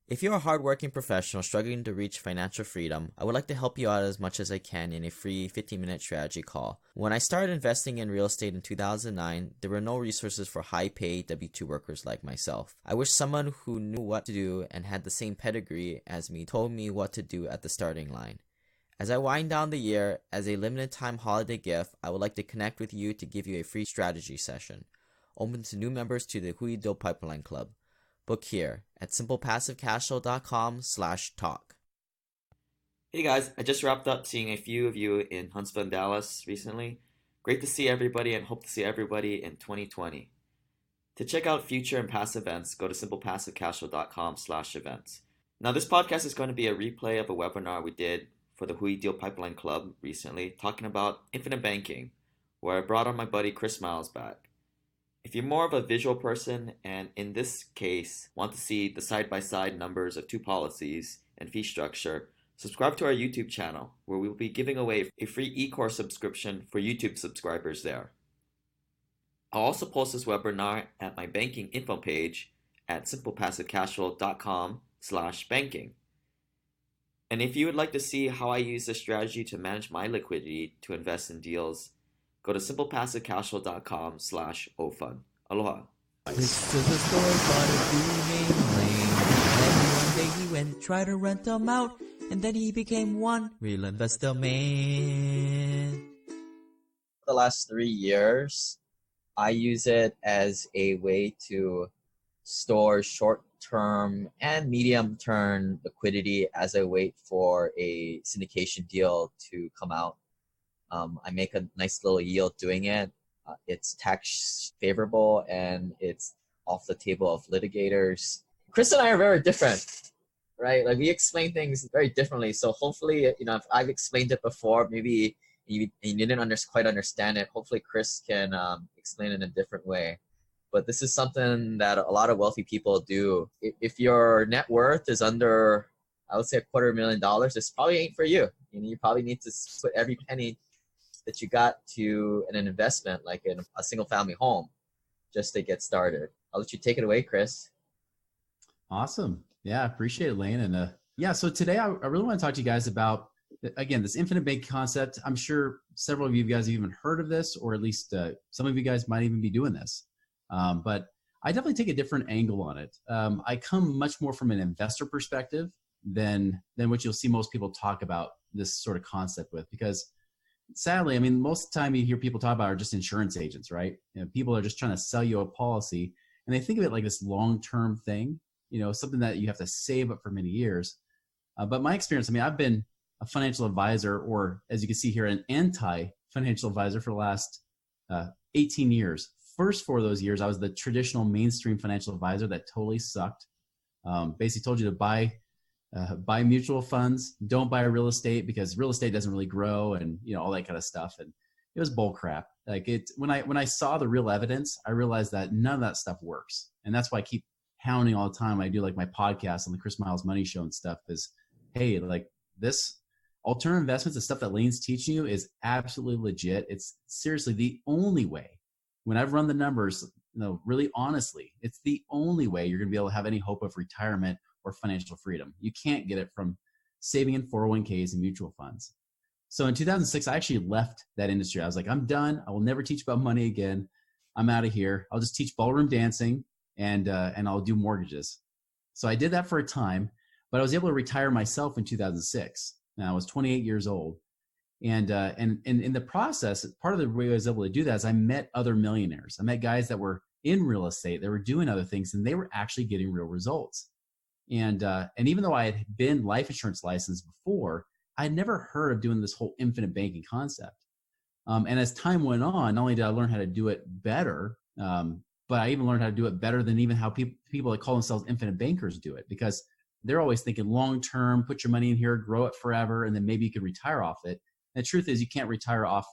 If you're a hardworking professional struggling to reach financial freedom, I would like to help you out as much as I can in a free 15-minute strategy call. When I started investing in real estate in 2009, there were no resources for high-paid W-2 workers like myself. I wish someone who knew what to do and had the same pedigree as me told me what to do at the starting line. As I wind down the year, as a limited-time holiday gift, I would like to connect with you to give you a free strategy session, open to new members to the Hui Do Pipeline Club. Book here at simplepassivecashflow.com/talk. Hey guys, I just wrapped up seeing a few of you in Huntsville and Dallas recently. Great to see everybody and hope to see everybody in 2020. To check out future and past events, go to simplepassivecashflow.com/events. Now this podcast is going to be a replay of a webinar we did for the Hui Deal Pipeline Club recently, talking about infinite banking, where I brought on my buddy Chris Miles back. If you're more of a visual person and in this case want to see the side-by-side numbers of two policies and fee structure, subscribe to our YouTube channel where we will be giving away a free eCourse subscription for YouTube subscribers there. I'll also post this webinar at my banking info page at simplepassivecashflow.com/banking. And if you would like to see how I use this strategy to manage my liquidity to invest in deals, go to simplepassivecashflow.com/ofun. Aloha. This is a story about a dude named Lane. And one day he went to try to rent them out, and then he became one real investor man. The last 3 years, I use it as a way to store short-term and medium-term liquidity as I wait for a syndication deal to come out. I make a nice little yield doing it. It's tax favorable and it's off the table of litigators. Chris and I are very different, right? Like we explain things very differently. So hopefully, if I've explained it before, maybe you didn't quite understand it. Hopefully Chris can explain it in a different way. But this is something that a lot of wealthy people do. If your net worth is under, I would say $250,000, this probably ain't for you. You probably need to put every penny that you got to an investment, like in a single family home, just to get started. I'll let you take it away, Chris. Awesome. Yeah, I appreciate it, Lane. And so today I really want to talk to you guys about, again, this infinite banking concept. I'm sure several of you guys have even heard of this, or at least some of you guys might even be doing this. But I definitely take a different angle on it. I come much more from an investor perspective than what you'll see most people talk about this sort of concept with, because sadly, I mean, most of the time you hear people talk about are just insurance agents, right? People are just trying to sell you a policy, and they think of it like this long-term thing, something that you have to save up for many years. But my experience, I mean, I've been a financial advisor, or as you can see here, an anti-financial advisor for the last 18 years. First 4 of those years, I was the traditional mainstream financial advisor that totally sucked. Basically told you to buy mutual funds, don't buy real estate because real estate doesn't really grow, and all that kind of stuff. And it was bull crap. Like when I saw the real evidence, I realized that none of that stuff works. And that's why I keep hounding all the time. I do like my podcast on the Chris Miles Money Show and stuff is, hey, like this alternative investments, the stuff that Lane's teaching you is absolutely legit. It's seriously the only way. When I've run the numbers, really honestly, it's the only way you're going to be able to have any hope of retirement or financial freedom. You can't get it from saving in 401ks and mutual funds. So in 2006, I actually left that industry. I was like, I'm done. I will never teach about money again. I'm out of here. I'll just teach ballroom dancing and I'll do mortgages. So I did that for a time, but I was able to retire myself in 2006. Now I was 28 years old. And in the process, part of the way I was able to do that is I met other millionaires. I met guys that were in real estate, they were doing other things, and they were actually getting real results. And even though I had been life insurance licensed before, I had never heard of doing this whole infinite banking concept. And as time went on, not only did I learn how to do it better, but I even learned how to do it better than even how people that call themselves infinite bankers do it, because they're always thinking long-term, put your money in here, grow it forever, and then maybe you can retire off it. And the truth is you can't retire off.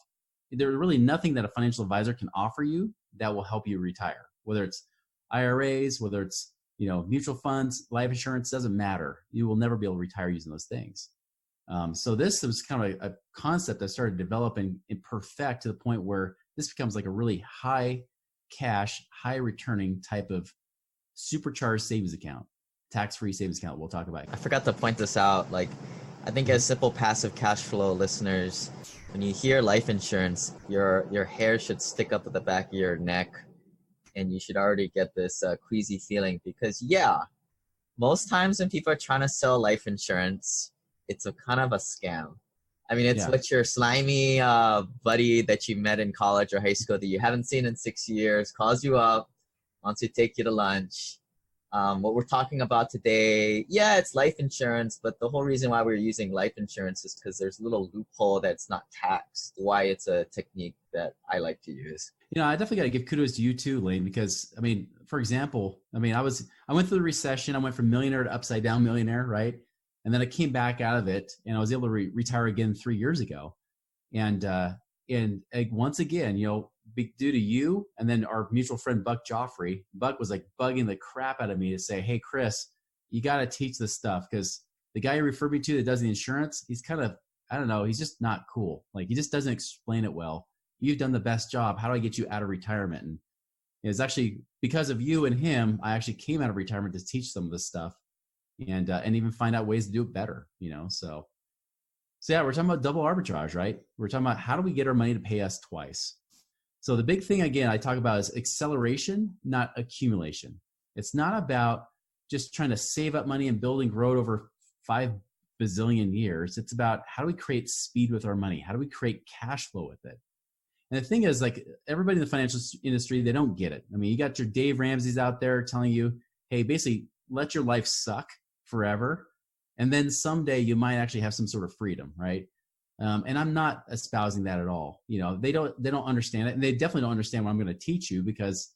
There's really nothing that a financial advisor can offer you that will help you retire, whether it's IRAs, whether it's mutual funds, life insurance, doesn't matter. You will never be able to retire using those things. So this was kind of a concept that started developing and perfect to the point where this becomes like a really high cash, high returning type of supercharged savings account. tax-free savings account we'll talk about. I forgot to point this out. Like, I think as simple passive cash flow listeners, when you hear life insurance, your hair should stick up at the back of your neck, and you should already get this queasy feeling because most times when people are trying to sell life insurance, it's a kind of a scam. I mean, it's what your slimy buddy that you met in college or high school that you haven't seen in 6 years calls you up, wants to take you to lunch. What we're talking about today, it's life insurance, but the whole reason why we're using life insurance is because there's a little loophole that's not taxed, why it's a technique that I like to use. I definitely got to give kudos to you too, Lane, because I mean, for example, I went through the recession. I went from millionaire to upside down millionaire, right? And then I came back out of it and I was able to retire again 3 years ago. And once again, due to you and then our mutual friend, Buck Joffrey, Buck was like bugging the crap out of me to say, hey, Chris, you got to teach this stuff because the guy you referred me to that does the insurance, he's kind of, I don't know, he's just not cool. Like he just doesn't explain it well. You've done the best job. How do I get you out of retirement? And it's actually because of you and him, I actually came out of retirement to teach some of this stuff and even find out ways to do it better, So yeah, we're talking about double arbitrage, right? We're talking about how do we get our money to pay us twice? So the big thing, again, I talk about is acceleration, not accumulation. It's not about just trying to save up money and build and grow it over 5 bazillion years. It's about how do we create speed with our money? How do we create cash flow with it? And the thing is, like everybody in the financial industry, they don't get it. I mean, you got your Dave Ramsey's out there telling you, hey, basically let your life suck forever. And then someday you might actually have some sort of freedom, right? And I'm not espousing that at all. They don't understand it. And they definitely don't understand what I'm going to teach you because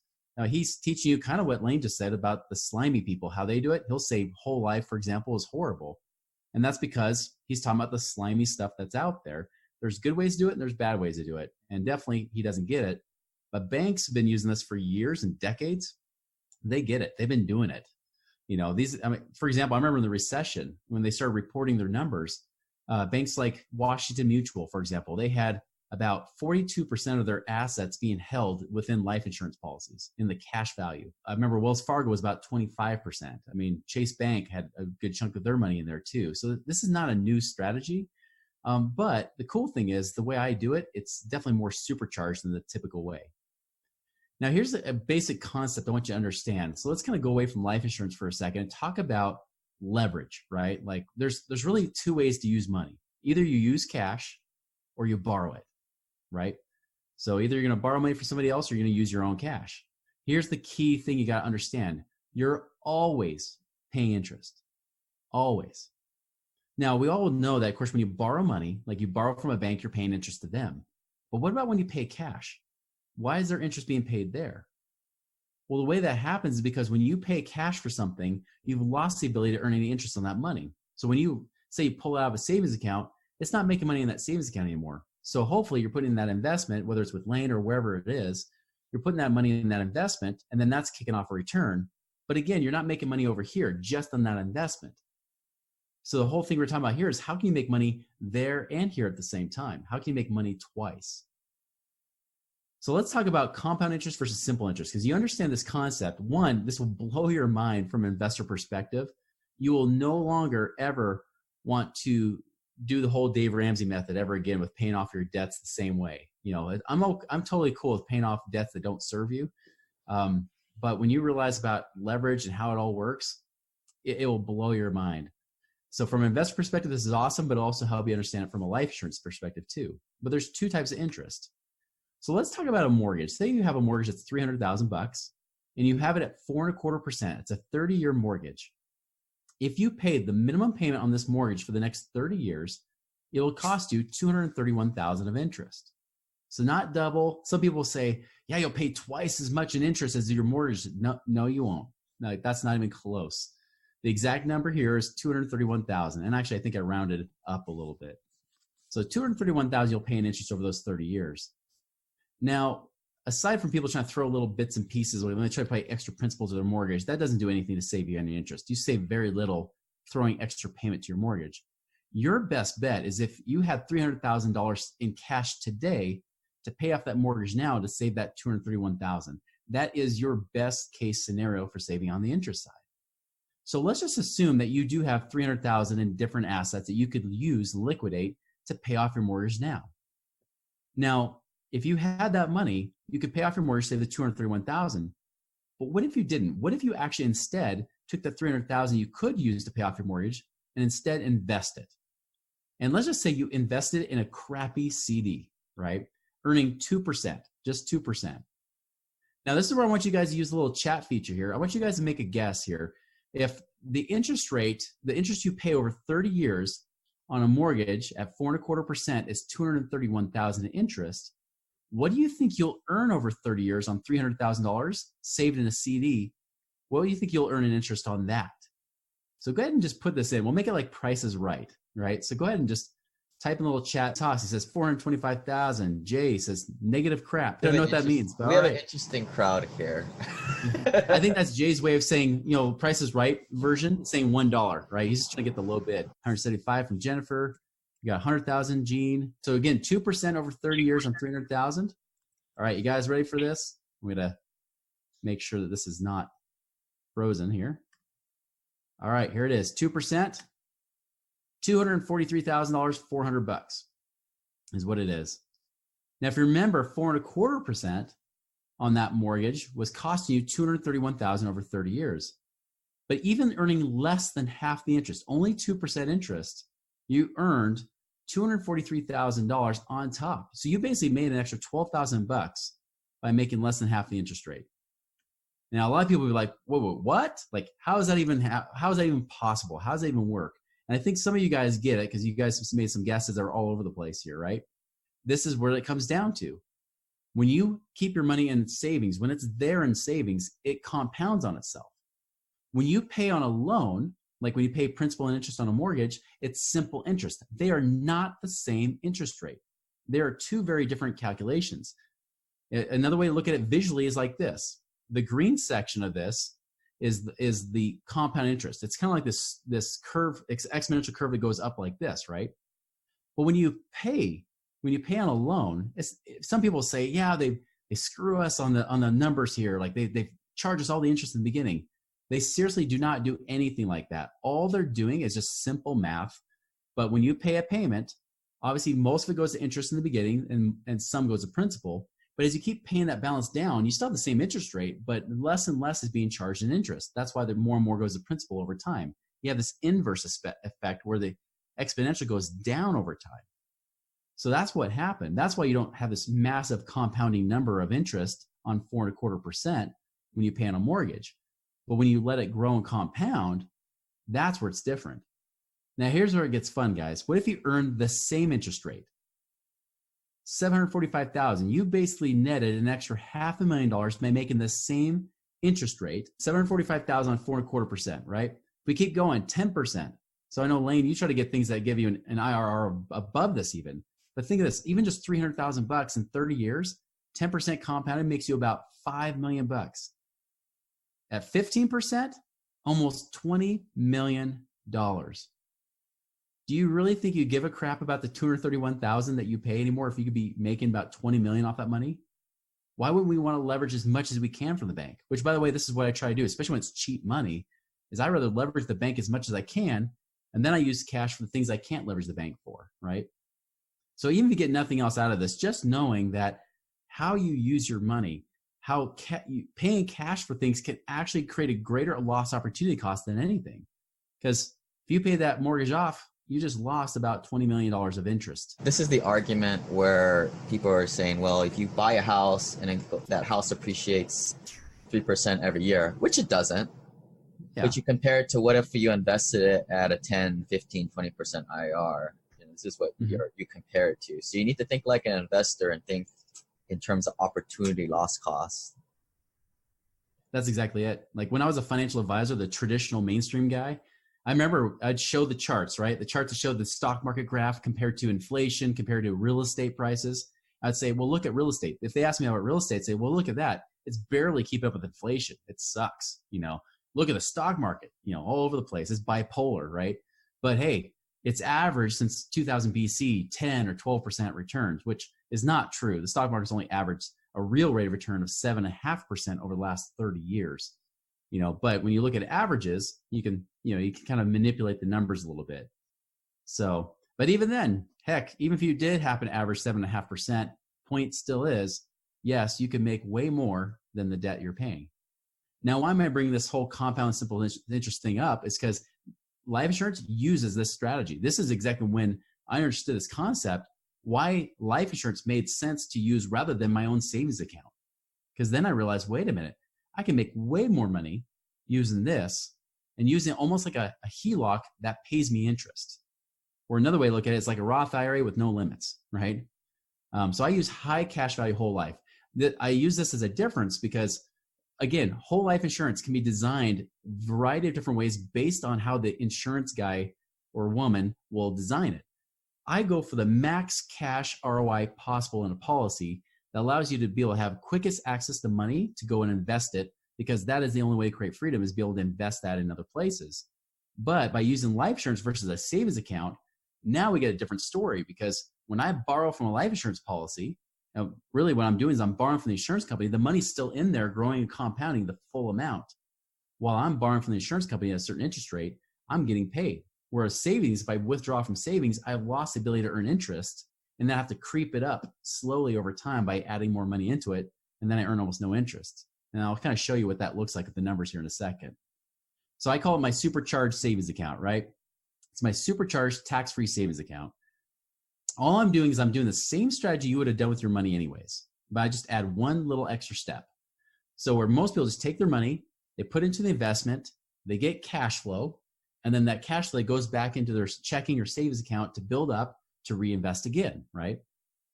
he's teaching you kind of what Lane just said about the slimy people, how they do it. He'll say whole life, for example, is horrible. And that's because he's talking about the slimy stuff that's out there. There's good ways to do it and there's bad ways to do it. And definitely he doesn't get it. But banks have been using this for years and decades. They get it. They've been doing it. For example, I remember in the recession when they started reporting their numbers, banks like Washington Mutual, for example, they had about 42% of their assets being held within life insurance policies in the cash value. I remember Wells Fargo was about 25%. I mean, Chase Bank had a good chunk of their money in there too. So this is not a new strategy. But the cool thing is the way I do it, it's definitely more supercharged than the typical way. Now, here's a basic concept I want you to understand. So let's kind of go away from life insurance for a second and talk about leverage, right? Like there's really 2 ways to use money. Either you use cash or you borrow it, right? So either you're going to borrow money from somebody else or you're going to use your own cash. Here's the key thing you got to understand. You're always paying interest. Always. Now, we all know that, of course, when you borrow money, like you borrow from a bank, you're paying interest to them. But what about when you pay cash? Why is there interest being paid there? Well, the way that happens is because when you pay cash for something, you've lost the ability to earn any interest on that money. So when you say you pull it out of a savings account, it's not making money in that savings account anymore. So hopefully you're putting in that investment, whether it's with Lane or wherever it is, you're putting that money in that investment, and then that's kicking off a return. But again, you're not making money over here just on that investment. So the whole thing we're talking about here is how can you make money there and here at the same time? How can you make money twice? So let's talk about compound interest versus simple interest, because you understand this concept. One, this will blow your mind from an investor perspective. You will no longer ever want to do the whole Dave Ramsey method ever again with paying off your debts the same way. I'm totally cool with paying off debts that don't serve you. But when you realize about leverage and how it all works, it will blow your mind. So from an investor perspective, this is awesome, but it'll also help you understand it from a life insurance perspective too. But there's 2 types of interest. So let's talk about a mortgage. Say you have a mortgage that's $300,000 and you have it at 4.25%. It's a 30-year mortgage. If you paid the minimum payment on this mortgage for the next 30 years, it will cost you $231,000 of interest. So not double. Some people say, yeah, you'll pay twice as much in interest as your mortgage. No, you won't. No, that's not even close. The exact number here is $231,000. And actually, I think I rounded up a little bit. So $231,000 you'll pay in interest over those 30 years. Now, aside from people trying to throw little bits and pieces, or when they try to pay extra principal to their mortgage, that doesn't do anything to save you any interest. You save very little throwing extra payment to your mortgage. Your best bet is if you had $300,000 in cash today to pay off that mortgage now to save that $231,000. That is your best case scenario for saving on the interest side. So let's just assume that you do have 300,000 in different assets that you could use, liquidate to pay off your mortgage now. Now, if you had that money, you could pay off your mortgage, say the 231,000. But what if you didn't? What if you actually instead took the 300,000 you could use to pay off your mortgage and instead invest it? And let's just say you invested in a crappy CD, right? Earning 2%, just 2%. Now, this is where I want you guys to use the little chat feature here. I want you guys to make a guess here. If the interest rate, the interest you pay over 30 years on a mortgage at 4.25% is $231,000 in interest, what do you think you'll earn over 30 years on $300,000 saved in a CD? What do you think you'll earn in interest on that? So go ahead and just put this in. We'll make it like Price is Right, right? So go ahead and just type in a little chat toss. He says 425,000. Jay says negative crap. I don't know what that means. But we have an interesting crowd here. I think that's Jay's way of saying, Price is Right version, saying $1, right? He's just trying to get the low bid. 175 from Jennifer. You got 100,000, Gene. So again, 2% over 30 years on 300,000. All right, you guys ready for this? I'm going to make sure that this is not frozen here. All right, here it is. 2%, $243,000, $400 is what it is. Now, if you remember, 4.25% on that mortgage was costing you $231,000 over 30 years. But even earning less than half the interest, only 2% interest, you earned $243,000 on top. So you basically made an extra $12,000 by making less than half the interest rate. Now, a lot of people will be like, whoa, what? Like, how is that even possible? How does that even work? And I think some of you guys get it because you guys have made some guesses that are all over the place here, right? This is where it comes down to. When you keep your money in savings, when it's there in savings, it compounds on itself. When you pay on a loan, like when you pay principal and interest on a mortgage, it's simple interest. They are not the same interest rate. There are two very different calculations. Another way to look at it visually is like this. The green section of this is the compound interest. It's kind of like this curve, exponential curve that goes up like this, right? But when you pay on a loan, some people say, yeah, they screw us on the numbers here. Like they charge us all the interest in the beginning. They seriously do not do anything like that. All they're doing is just simple math. But when you pay a payment, obviously most of it goes to interest in the beginning and some goes to principal. But as you keep paying that balance down, you still have the same interest rate, but less and less is being charged in interest. That's why more and more goes to principal over time. You have this inverse effect where the exponential goes down over time. So that's what happened. That's why you don't have this massive compounding number of interest on 4.25% when you pay on a mortgage. But when you let it grow and compound, that's where it's different. Now, here's where it gets fun, guys. What if you earned the same interest rate? $745,000. You basically netted an extra $500,000 by making the same interest rate, $745,000 on 4.25%, right? We keep going, 10%. So I know, Lane, you try to get things that give you an IRR above this even. But think of this, even just $300,000 in 30 years, 10% compounded makes you about $5 million. At 15%, almost $20 million. Do you really think you give a crap about the $231,000 that you pay anymore if you could be making about $20 million off that money? Why wouldn't we want to leverage as much as we can from the bank? Which, by the way, this is what I try to do, especially when it's cheap money, is I rather leverage the bank as much as I can, and then I use cash for the things I can't leverage the bank for, right? So even if you get nothing else out of this, just knowing that how you use your money, how paying cash for things can actually create a greater loss opportunity cost than anything. Because if you pay that mortgage off, you just lost about $20 million of interest. This is the argument where people are saying, well, if you buy a house and that house appreciates 3% every year, which it doesn't, but you compare it to what if you invested it at a 10, 15, 20% IR. This is what you compare it to. So you need to think like an investor and think in terms of opportunity loss costs. That's exactly it. Like when I was a financial advisor, the traditional mainstream guy, I remember I'd show the charts, right? The charts that showed the stock market graph compared to inflation, compared to real estate prices. I'd say, well, look at real estate. If they ask me about real estate, I'd say, well, look at that. It's barely keeping up with inflation. It sucks. Look at the stock market, all over the place. It's bipolar, right? But hey, it's averaged since 2000 BC, 10 or 12% returns, which is not true. The stock market's only averaged a real rate of return of 7.5% over the last 30 years. But when you look at averages, you can kind of manipulate the numbers a little bit. So, but even then, heck, even if you did happen to average 7.5%, point still is, yes, you can make way more than the debt you're paying. Now, why am I bringing this whole compound simple interest thing up? Is because life insurance uses this strategy. This is exactly when I understood this concept, why life insurance made sense to use rather than my own savings account. Because then I realized, wait a minute, I can make way more money using this and using it almost like a HELOC that pays me interest. Or another way to look at it is like a Roth IRA with no limits, right? So I use high cash value whole life. I use this as a difference because, again, whole life insurance can be designed a variety of different ways based on how the insurance guy or woman will design it. I go for the max cash ROI possible in a policy that allows you to be able to have quickest access to money to go and invest it, because that is the only way to create freedom, is be able to invest that in other places. But by using life insurance versus a savings account, now we get a different story, because when I borrow from a life insurance policy, now really what I'm doing is I'm borrowing from the insurance company. The money's still in there growing and compounding the full amount. While I'm borrowing from the insurance company at a certain interest rate, I'm getting paid. Whereas savings, if I withdraw from savings, I've lost the ability to earn interest, and then I have to creep it up slowly over time by adding more money into it, and then I earn almost no interest. And I'll kind of show you what that looks like with the numbers here in a second. So I call it my supercharged savings account, right? It's my supercharged tax-free savings account. All I'm doing is I'm doing the same strategy you would have done with your money anyways, but I just add one little extra step. So where most people just take their money, they put into the investment, they get cash flow, and then that cash flow goes back into their checking or savings account to build up to reinvest again, right?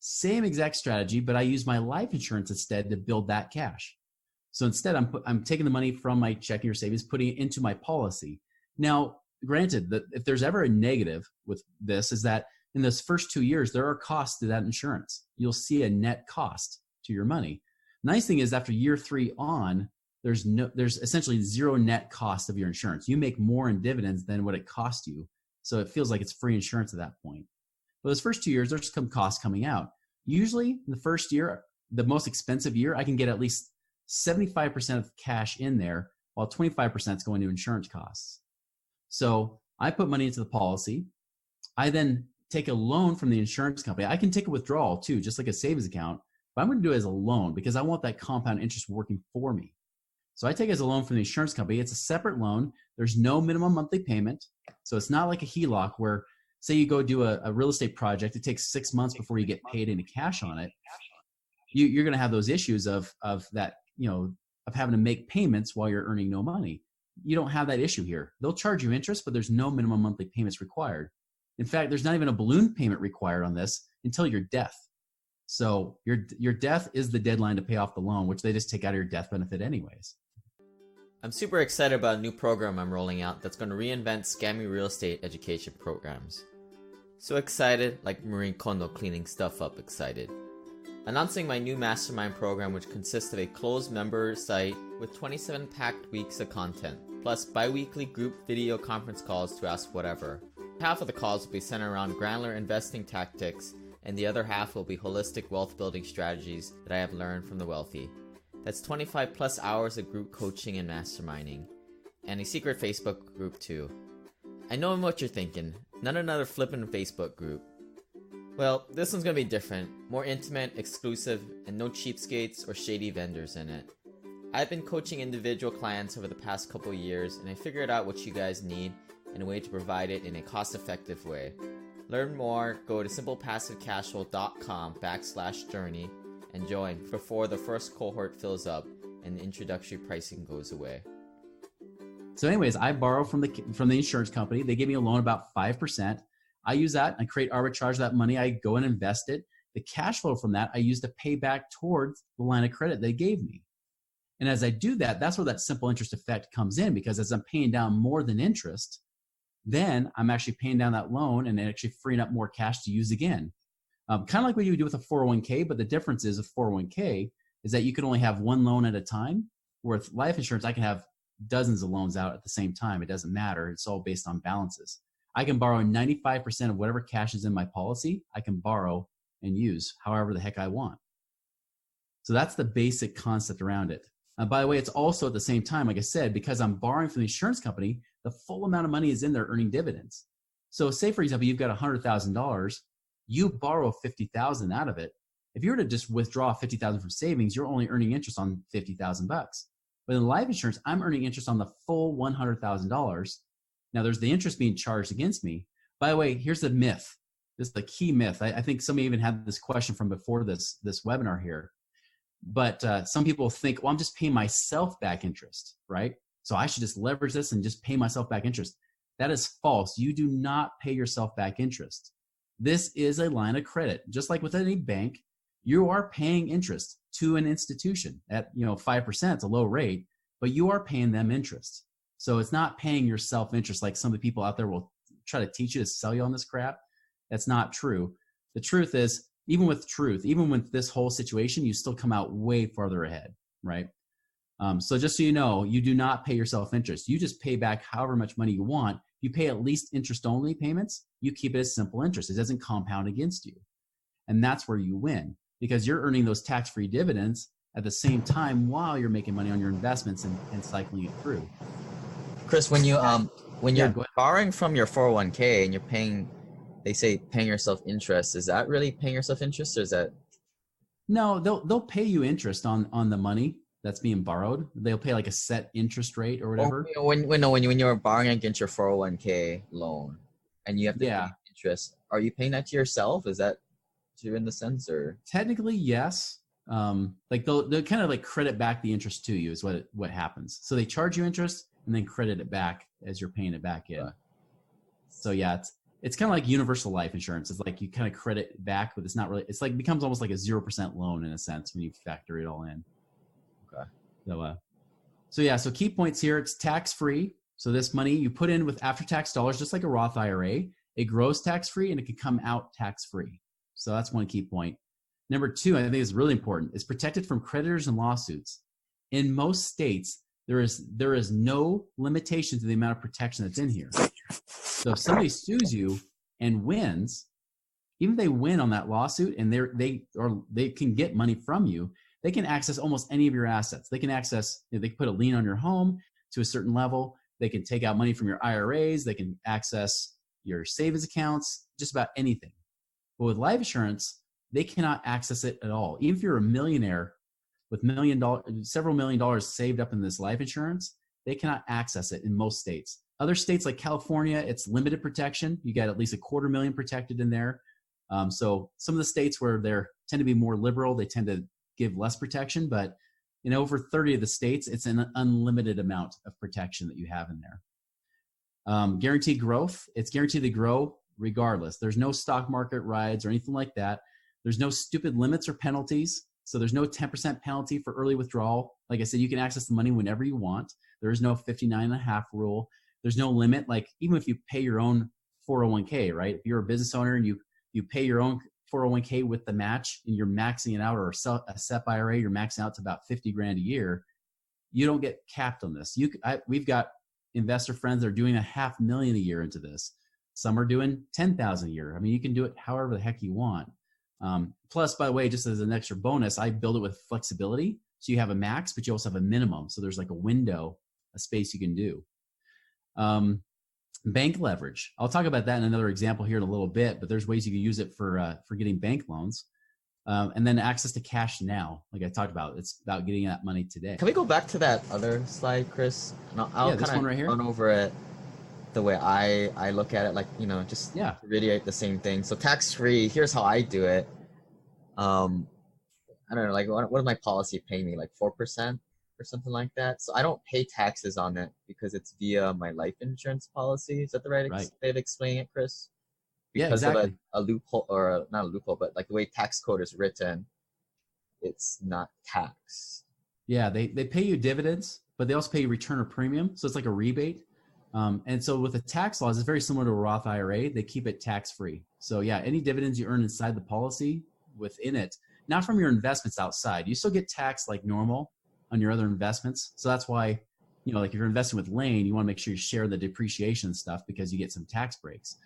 Same exact strategy, but I use my life insurance instead to build that cash. So instead, I'm taking the money from my checking or savings, putting it into my policy. Now, granted, that if there's ever a negative with this, is that in those first 2 years, there are costs to that insurance. You'll see a net cost to your money. Nice thing is, after year 3 on, there's essentially zero net cost of your insurance. You make more in dividends than what it cost you. So it feels like it's free insurance at that point. But those first 2 years, there's some costs coming out. Usually in the first year, the most expensive year, I can get at least 75% of cash in there, while 25% is going to insurance costs. So I put money into the policy. I then take a loan from the insurance company. I can take a withdrawal too, just like a savings account, but I'm going to do it as a loan because I want that compound interest working for me. So I take it as a loan from the insurance company. It's a separate loan. There's no minimum monthly payment. So it's not like a HELOC where, say you go do a real estate project, it takes 6 months before you get paid into cash on it. You're going to have those issues of that, of having to make payments while you're earning no money. You don't have that issue here. They'll charge you interest, but there's no minimum monthly payments required. In fact, there's not even a balloon payment required on this until your death. So your death is the deadline to pay off the loan, which they just take out of your death benefit anyways. I'm super excited about a new program I'm rolling out that's going to reinvent scammy real estate education programs. So excited, like Marie Kondo cleaning stuff up excited. Announcing my new mastermind program, which consists of a closed member site with 27 packed weeks of content, plus bi-weekly group video conference calls to ask whatever. Half of the calls will be centered around granular investing tactics, and the other half will be holistic wealth building strategies that I have learned from the wealthy. That's 25 plus hours of group coaching and masterminding, and a secret Facebook group too. I know what you're thinking, not another flippin' Facebook group. Well, this one's gonna be different, more intimate, exclusive, and no cheapskates or shady vendors in it. I've been coaching individual clients over the past couple years, and I figured out what you guys need and a way to provide it in a cost-effective way. Learn more, go to simplepassivecashflow.com/journey and join before the first cohort fills up and the introductory pricing goes away. So anyways, I borrow from the insurance company. They give me a loan about 5%. I use that and create arbitrage that money. I go and invest it. The cash flow from that I use to pay back towards the line of credit they gave me. And as I do that, that's where that simple interest effect comes in, because as I'm paying down more than interest, then I'm actually paying down that loan and actually freeing up more cash to use again. Kind of like what you do with a 401k, but the difference is a 401k is that you can only have one loan at a time. With life insurance, I can have dozens of loans out at the same time. It doesn't matter. It's all based on balances. I can borrow 95% of whatever cash is in my policy. I can borrow and use however the heck I want. So that's the basic concept around it. By the way, it's also at the same time, like I said, because I'm borrowing from the insurance company, the full amount of money is in there earning dividends. So say, for example, you've got $100,000, you borrow $50,000 out of it. If you were to just withdraw $50,000 from savings, you're only earning interest on $50,000 bucks. But in life insurance, I'm earning interest on the full $100,000. Now there's the interest being charged against me. By the way, here's the myth. This is the key myth. I think somebody even had this question from before this webinar here. But some people think, well, I'm just paying myself back interest, right? So I should just leverage this and just pay myself back interest. That is false. You do not pay yourself back interest. This is a line of credit. Just like with any bank, you are paying interest to an institution at 5%, it's a low rate, but you are paying them interest. So it's not paying yourself interest like some of the people out there will try to teach you to sell you on this crap. That's not true. The truth is, even with this whole situation, you still come out way farther ahead, right? So just so you know, you do not pay yourself interest. You just pay back however much money you want. You pay at least interest-only payments. You keep it as simple interest. It doesn't compound against you. And that's where you win, because you're earning those tax-free dividends at the same time while you're making money on your investments and cycling it through. Chris, when you're borrowing from your 401k and you're paying, they say paying yourself interest, is that really paying yourself interest, or is that? No, they'll pay you interest on the money that's being borrowed. They'll pay like a set interest rate or whatever. When you're borrowing against your 401k loan and you have to pay interest, are you paying that to yourself? Is that true in the sense, or? Technically, yes. Like they'll kind of like credit back the interest to you is what happens. So they charge you interest and then credit it back as you're paying it back in. Right. So yeah, it's kind of like universal life insurance. It's like you kind of credit back, but it's not really. It's like becomes almost like a 0% loan in a sense when you factor it all in. Okay. So key points here. It's tax free. So this money you put in with after tax dollars, just like a Roth IRA, it grows tax free and it can come out tax free. So that's one key point. Number two, I think is really important. It's protected from creditors and lawsuits. In most states, there is no limitation to the amount of protection that's in here. So if somebody sues you and wins, even if they win on that lawsuit and they can get money from you, they can access almost any of your assets. They can access, they can put a lien on your home to a certain level. They can take out money from your IRAs. They can access your savings accounts, just about anything. But with life insurance, they cannot access it at all. Even if you're a millionaire with several $1 million saved up in this life insurance, they cannot access it in most states. Other states like California, it's limited protection. You got at least $250,000 protected in there. So some of the states where they tend to be more liberal, they tend to give less protection, but in over 30 of the states, it's an unlimited amount of protection that you have in there. Guaranteed growth, it's guaranteed to grow regardless. There's no stock market rides or anything like that. There's no stupid limits or penalties. So there's no 10% penalty for early withdrawal. Like I said, you can access the money whenever you want. There is no 59.5 rule. There's no limit. Like even if you pay your own 401k, right? If you're a business owner and you pay your own 401k with the match and you're maxing it out, or a SEP IRA, you're maxing out to about $50,000 a year, you don't get capped on this. We've got investor friends that are doing $500,000 a year into this. Some are doing $10,000 a year. I mean, you can do it however the heck you want. Plus, by the way, just as an extra bonus, I build it with flexibility. So you have a max, but you also have a minimum. So there's like a window, a space you can do. Bank leverage. I'll talk about that in another example here in a little bit, but there's ways you can use it for getting bank loans. And then access to cash now, like I talked about. It's about getting that money today. Can we go back to that other slide, Chris? I'll this one right here. run over it the way I look at it, like, just to reiterate the same thing. So tax-free, here's how I do it. I don't know, like what does my policy pay me? Like 4% or something like that. So I don't pay taxes on it because it's via my life insurance policy. Is that the right way of explaining it, Chris? Because of a loophole, or not a loophole, but like the way tax code is written, it's not tax. Yeah, they pay you dividends, but they also pay you return of premium. So it's like a rebate. And so with the tax laws, it's very similar to a Roth IRA. They keep it tax-free. So yeah, any dividends you earn inside the policy within it, not from your investments outside, you still get taxed like normal on your other investments. So that's why, like if you're investing with Lane, you want to make sure you share the depreciation stuff because you get some tax breaks.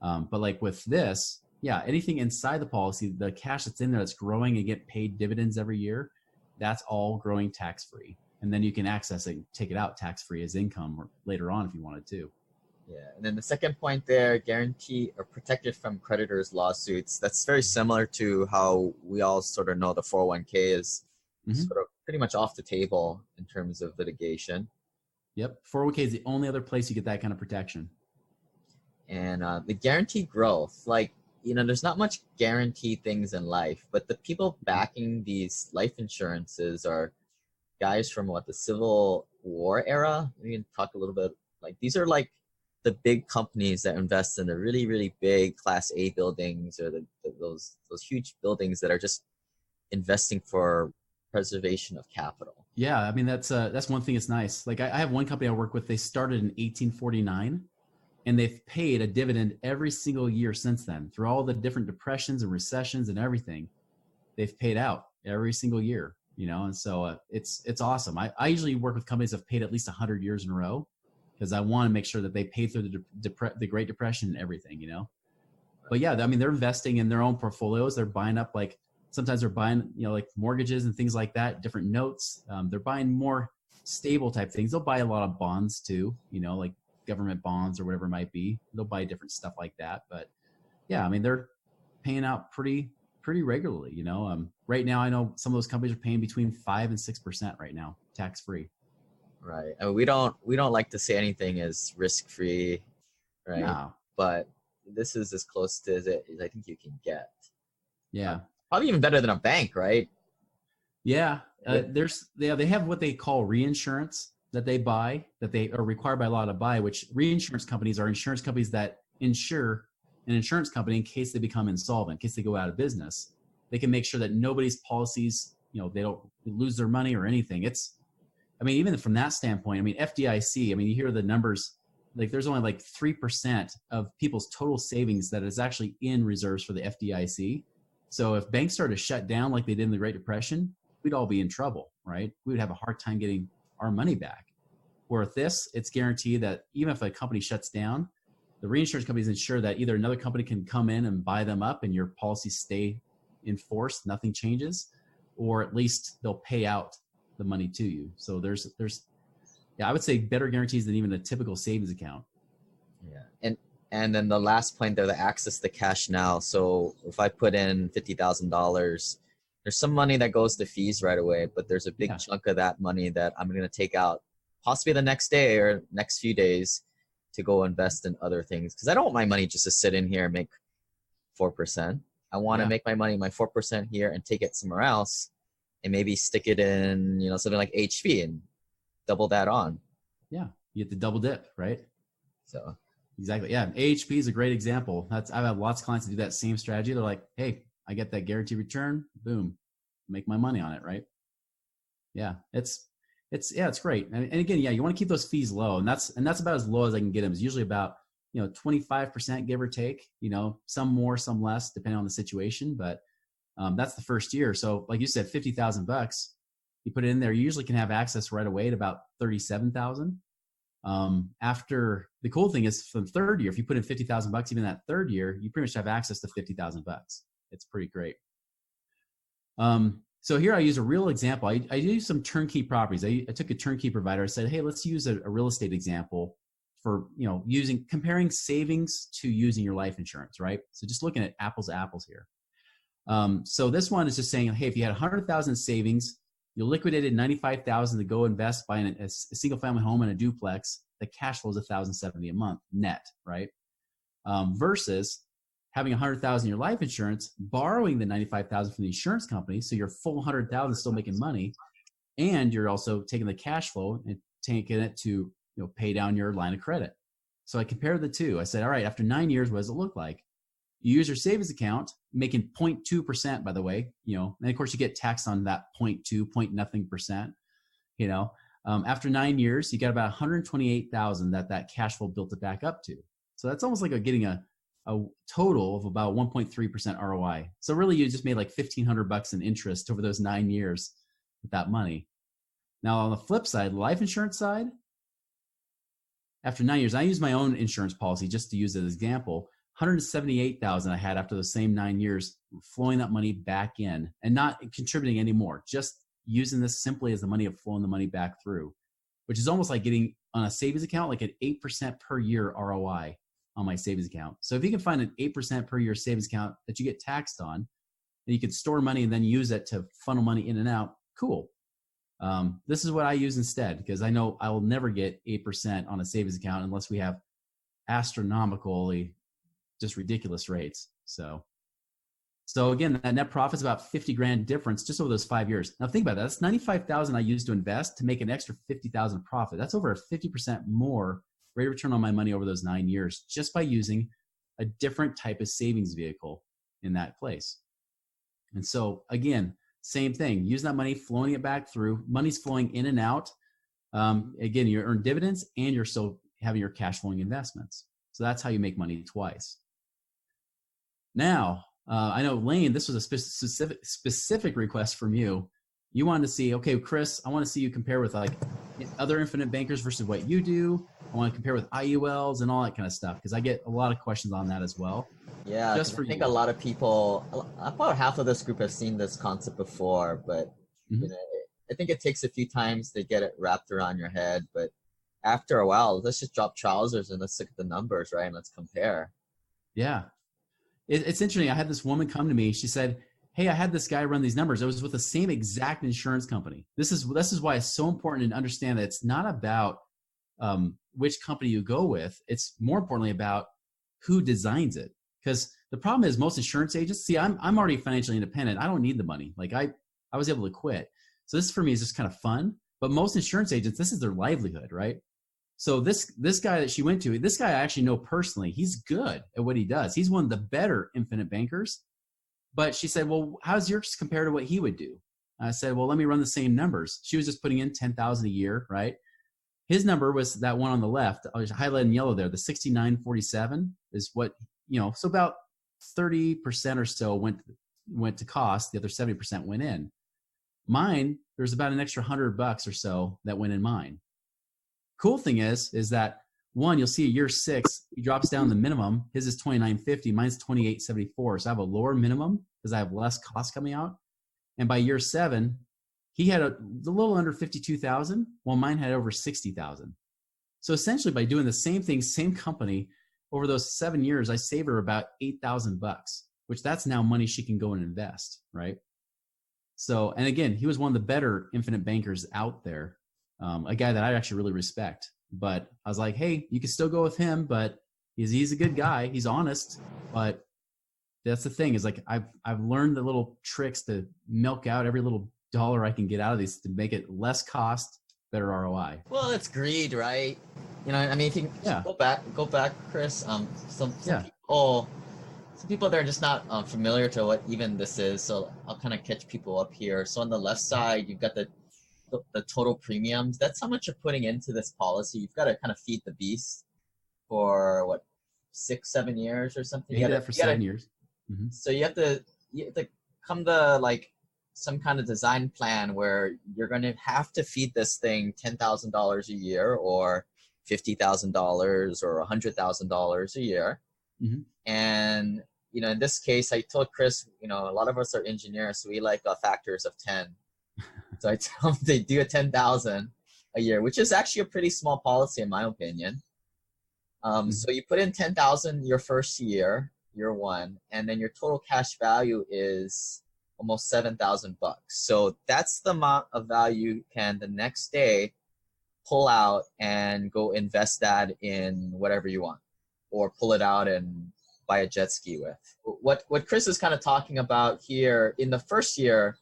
But like with this, anything inside the policy, the cash that's in there that's growing and get paid dividends every year, that's all growing tax-free. and then you can access it and take it out tax-free as income or later on if you wanted to. Yeah, and then the second point there, guarantee or protected from creditors' lawsuits. That's very similar to how we all sort of know the 401k is sort of pretty much off the table in terms of litigation. Yep, 401k is the only other place you get that kind of protection. And the guaranteed growth, like, there's not much guaranteed things in life, but the people backing these life insurances are guys from the Civil War era. We can talk a little bit, like, these are like the big companies that invest in the really, really big Class A buildings, or those huge buildings that are just investing for preservation of capital. Yeah, I mean, that's one thing that's nice. Like I have one company I work with, they started in 1849, and they've paid a dividend every single year since then. Through all the different depressions and recessions and everything, they've paid out every single year, and so it's awesome. I usually work with companies that have paid at least 100 years in a row, because I want to make sure that they pay through the Great Depression and everything, But yeah, I mean, they're investing in their own portfolios. They're buying up, like, sometimes they're buying, like mortgages and things like that, different notes. They're buying more stable type things. They'll buy a lot of bonds too, like government bonds or whatever it might be. They'll buy different stuff like that. But yeah, I mean, they're paying out pretty regularly, Right now, I know some of those companies are paying between 5 and 6% right now, tax free. Right. And we don't like to say anything is risk-free, right? No. But this is as close to as I think you can get. Yeah. Probably even better than a bank, right? Yeah. They have what they call reinsurance that they buy, that they are required by law to buy, which reinsurance companies are insurance companies that insure an insurance company in case they become insolvent, in case they go out of business. They can make sure that nobody's policies, they don't lose their money or anything. Even from that standpoint, FDIC, you hear the numbers, like there's only like 3% of people's total savings that is actually in reserves for the FDIC. So if banks started to shut down like they did in the Great Depression, we'd all be in trouble, right? We would have a hard time getting our money back. Where with this, it's guaranteed that even if a company shuts down, the reinsurance companies ensure that either another company can come in and buy them up and your policies stay in force, nothing changes, or at least they'll pay out the money to you. So there's I would say better guarantees than even a typical savings account. Yeah. And then the last point there, the access to cash now. So if I put in $50,000, there's some money that goes to fees right away, but there's a big chunk of that money that I'm going to take out possibly the next day or next few days to go invest in other things. Because I don't want my money just to sit in here and make 4%. I want to make my 4% here and take it somewhere else and maybe stick it in, something like HV and double that on. Yeah, you get the double dip, right? So exactly. Yeah, AHP is a great example. I've had lots of clients that do that same strategy. They're like, hey, I get that guaranteed return, boom, make my money on it, right? Yeah, it's great. And again, you want to keep those fees low, and that's about as low as I can get them. It's usually about 25%, give or take. Some more, some less, depending on the situation. But that's the first year. So, like you said, $50,000. You put it in there, you usually can have access right away to about $37,000. After the cool thing is, for the third year, if you put in $50,000, even that third year, you pretty much have access to $50,000. It's pretty great. So here I use a real example. I use some turnkey properties. I took a turnkey provider. I said, hey, let's use a real estate example for, comparing savings to using your life insurance, right? So just looking at apples to apples here. So this one is just saying, hey, if you had 100,000 savings, you liquidated 95,000 to go invest, buy a single family home and a duplex, the cash flow is 1,070 a month net, right? Versus having 100,000 in your life insurance, borrowing the 95,000 from the insurance company, so your full 100,000 still making money, and you're also taking the cash flow and taking it to pay down your line of credit. So I compared the two. I said, all right, after 9 years, what does it look like? You use your savings account, making 0.2%, by the way, and of course you get taxed on that 0.2, point nothing percent, after 9 years, you got about 128,000 that cash flow built it back up to. So that's almost like getting a total of about 1.3% ROI. So really you just made like $1,500 in interest over those 9 years with that money. Now on the flip side, the life insurance side, after 9 years, I use my own insurance policy just to use it as an example. 178,000 I had after the same 9 years, flowing that money back in and not contributing anymore, just using this simply as the money of flowing the money back through, which is almost like getting on a savings account, like an 8% per year ROI on my savings account. So if you can find an 8% per year savings account that you get taxed on, and you can store money and then use it to funnel money in and out, cool. This is what I use instead, because I know I will never get 8% on a savings account unless we have astronomically just ridiculous rates. So again, that net profit is about 50 grand difference just over those 5 years. Now think about that. That's 95,000 I used to invest to make an extra 50,000 profit. That's over a 50% more rate of return on my money over those 9 years, just by using a different type of savings vehicle in that place. And so again, same thing, using that money, flowing it back through, money's flowing in and out. Again, you earn dividends and you're still having your cash flowing investments. So that's how you make money twice. Now, I know, Lane, this was a specific request from you. You wanted to see, okay, Chris, I want to see you compare with like other infinite bankers versus what you do. I want to compare with IULs and all that kind of stuff, because I get a lot of questions on that as well. Yeah, Just I for think you. a lot of people, about half of this group have seen this concept before, but you know, I think it takes a few times to get it wrapped around your head. But after a while, let's just drop trousers and let's look at the numbers, right? And let's compare. Yeah. It's interesting. I had this woman come to me. She said, hey, I had this guy run these numbers. It was with the same exact insurance company. This is why it's so important to understand that it's not about which company you go with. It's more importantly about who designs it. Because the problem is most insurance agents, see, I'm already financially independent. I don't need the money. Like I was able to quit. So this for me is just kind of fun. But most insurance agents, this is their livelihood, right? So this guy that she went to, this guy I actually know personally. He's good at what he does. He's one of the better infinite bankers. But she said, well, how's yours compared to what he would do? I said, well, let me run the same numbers. She was just putting in 10,000 a year, right? His number was that one on the left. I was highlighted in yellow there. The 6947 is what, so about 30% or so went to cost. The other 70% went in. Mine, there's about an extra $100 or so that went in mine. Cool thing is that one, you'll see a year 6, he drops down the minimum. His is $29.50, mine's $28.74. So I have a lower minimum because I have less cost coming out. And by year 7, he had a little under 52,000, while mine had over 60,000. So essentially, by doing the same thing, same company, over those 7 years, I save her about $8,000, which that's now money she can go and invest, right? So, and again, he was one of the better infinite bankers out there. A guy that I actually really respect. But I was like, hey, you can still go with him, but he's a good guy. He's honest. But that's the thing, is like I've learned the little tricks to milk out every little dollar I can get out of these to make it less cost, better ROI. Well, it's greed, right? I mean, if you go back, Chris. Some people they're just not familiar to what even this is. So I'll kind of catch people up here. So on the left side, you've got the total premiums. That's how much you're putting into this policy. You've got to kind of feed the beast for what, 6-7 years or something. You did that for 7 years. Mm-hmm. So you have to come to like some kind of design plan where you're going to have to feed this thing $10,000 a year or $50,000 or $100,000 a year. Mm-hmm. And in this case, I told Chris, a lot of us are engineers, so we like factors of 10. So I tell them they do a 10,000 a year, which is actually a pretty small policy in my opinion. So you put in 10,000 your first year 1, and then your total cash value is almost $7,000. So that's the amount of value you can the next day pull out and go invest that in whatever you want, or pull it out and buy a jet ski with. What Chris is kind of talking about here, in the first year,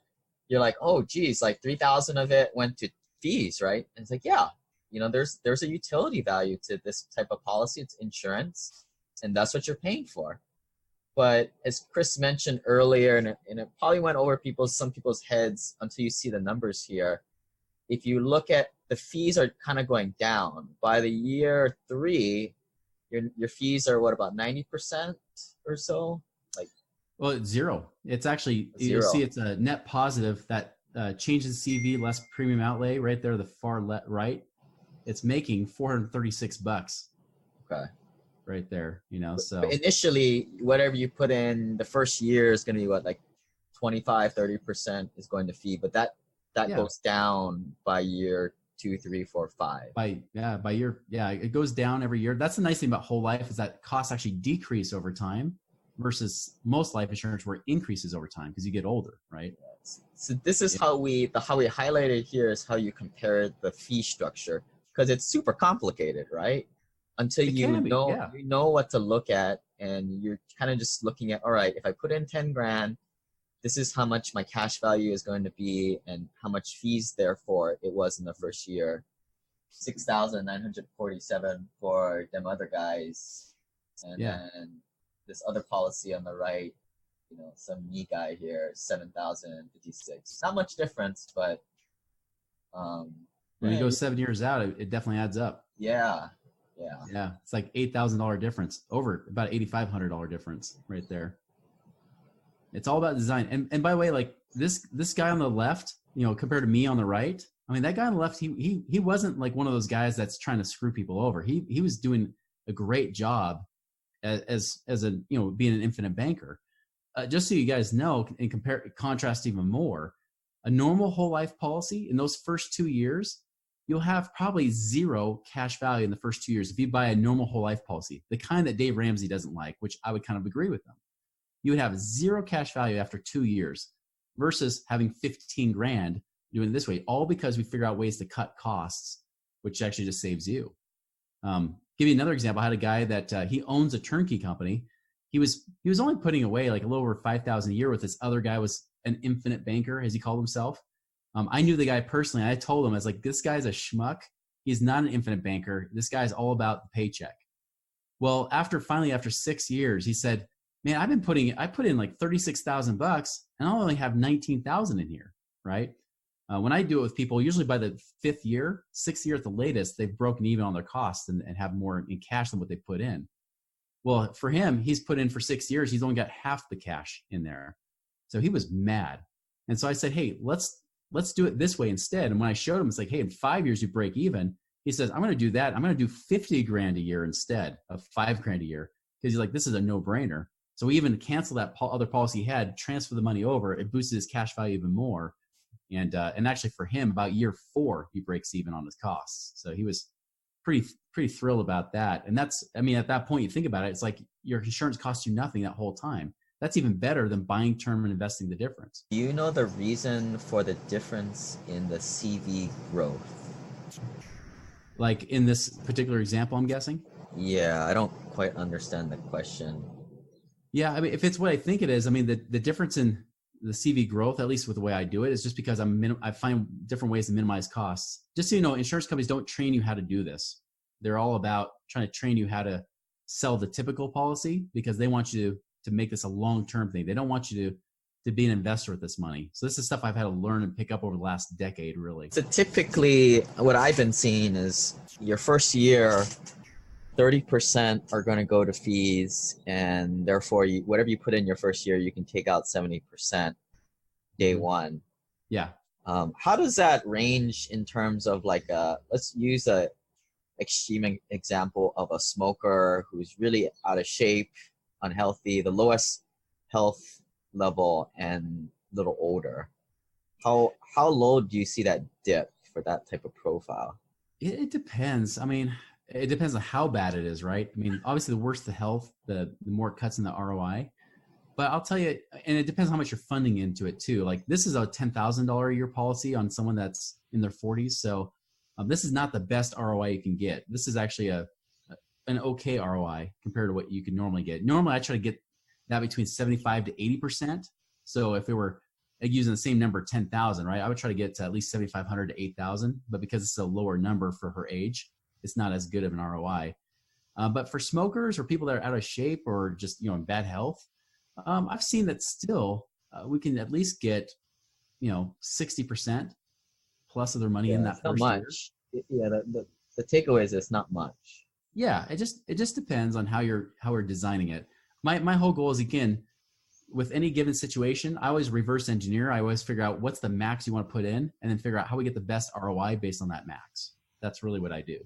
you're like, oh, geez, like 3,000 of it went to fees, right? And it's like, yeah, there's a utility value to this type of policy. It's insurance, and that's what you're paying for. But as Chris mentioned earlier, and it probably went over some people's heads until you see the numbers here. If you look at the fees are kind of going down. By the year 3, your fees are what, about 90% or so? Well, it's zero. It's actually, you'll see it's a net positive. That change in CV, less premium outlay, right there, the far right. It's making $436. Okay. Right there, so. But initially, whatever you put in the first year is going to be what, like 25-30% is going to fee. But that that Yeah. goes down by year 2, 3, 4, 5. It goes down every year. That's the nice thing about whole life is that costs actually decrease over time versus most life insurance where it increases over time because you get older, right? So this is how we highlighted here is how you compare the fee structure, because it's super complicated, right? Until It you can be, know yeah. you know what to look at, and you're kind of just looking at, all right, if I put in 10 grand, this is how much my cash value is going to be and how much fees therefore it was in the first year. 6,947 for them other guys. And Yeah. then this other policy on the right, you know, some me guy here, 7,056. Not much difference, but When you go 7 years out, it definitely adds up. yeah. Yeah. It's like $8,000 difference, over about $8,500 difference right there. It's all about design. And by the way, like this guy on the left, you know, compared to me on the right, I mean, that guy on the left, he wasn't like one of those guys that's trying to screw people over. He was doing a great job as a, you know, being an infinite banker. Just so you guys know, and contrast even more, a normal whole life policy in those first 2 years, you'll have probably zero cash value in the first 2 years if you buy a normal whole life policy, the kind that Dave Ramsey doesn't like, which I would kind of agree with them. You would have zero cash value after 2 years versus having 15 grand doing it this way, all because we figure out ways to cut costs, which actually just saves you. Give you another example. I had a guy that he owns a turnkey company. He was only putting away like a little over 5,000 a year with this other guy was an infinite banker, as he called himself. I knew the guy personally. I told him, I was like, this guy's a schmuck. He's not an infinite banker. This guy's all about the paycheck. Well, after 6 years, he said, man, I put in like $36,000 and I'll only have 19,000 in here, right? When I do it with people, usually by the 6th year at the latest, they've broken even on their costs and have more in cash than what they put in. Well, for him, he's put in for 6 years. He's only got half the cash in there. So he was mad. And so I said, hey, let's do it this way instead. And when I showed him, it's like, hey, in 5 years, you break even. He says, I'm going to do that. I'm going to do 50 grand a year instead of 5 grand a year. Because he's like, this is a no brainer. So we even canceled that other policy he had, transfer the money over. It boosted his cash value even more. And actually for him, about year 4, he breaks even on his costs. So he was pretty thrilled about that. And that's, I mean, at that point, you think about it, it's like your insurance costs you nothing that whole time. That's even better than buying term and investing the difference. Do you know the reason for the difference in the CV growth? Like in this particular example, I'm guessing? Yeah, I don't quite understand the question. Yeah, I mean, if it's what I think it is, I mean, the difference in the CV growth, at least with the way I do it, is just because I find different ways to minimize costs. Just so you know, insurance companies don't train you how to do this. They're all about trying to train you how to sell the typical policy because they want you to make this a long-term thing. They don't want you to be an investor with this money. So this is stuff I've had to learn and pick up over the last decade, really. So typically what I've been seeing is your first year, 30% are going to go to fees, and therefore whatever you put in your first year, you can take out 70% day one. Yeah. How does that range in terms of like let's use a extreme example of a smoker who's really out of shape, unhealthy, the lowest health level, and a little older. How low do you see that dip for that type of profile? It depends. I mean, it depends on how bad it is, right? I mean, obviously the worse the health, the more it cuts in the ROI. But I'll tell you, and it depends how much you're funding into it too. Like this is a $10,000 a year policy on someone that's in their 40s. So this is not the best ROI you can get. This is actually an okay ROI compared to what you can normally get. Normally I try to get that between 75 to 80%. So if it were using the same number, 10,000, right? I would try to get to at least 7,500 to 8,000, but because it's a lower number for her age, it's not as good of an ROI. But for smokers or people that are out of shape or just, you know, in bad health, I've seen that still we can at least get, you know, 60% plus of their money in that first year. Yeah, the takeaway is it's not much. Yeah, it just depends on how we're designing it. My whole goal is, again, with any given situation, I always reverse engineer. I always figure out what's the max you want to put in and then figure out how we get the best ROI based on that max. That's really what I do.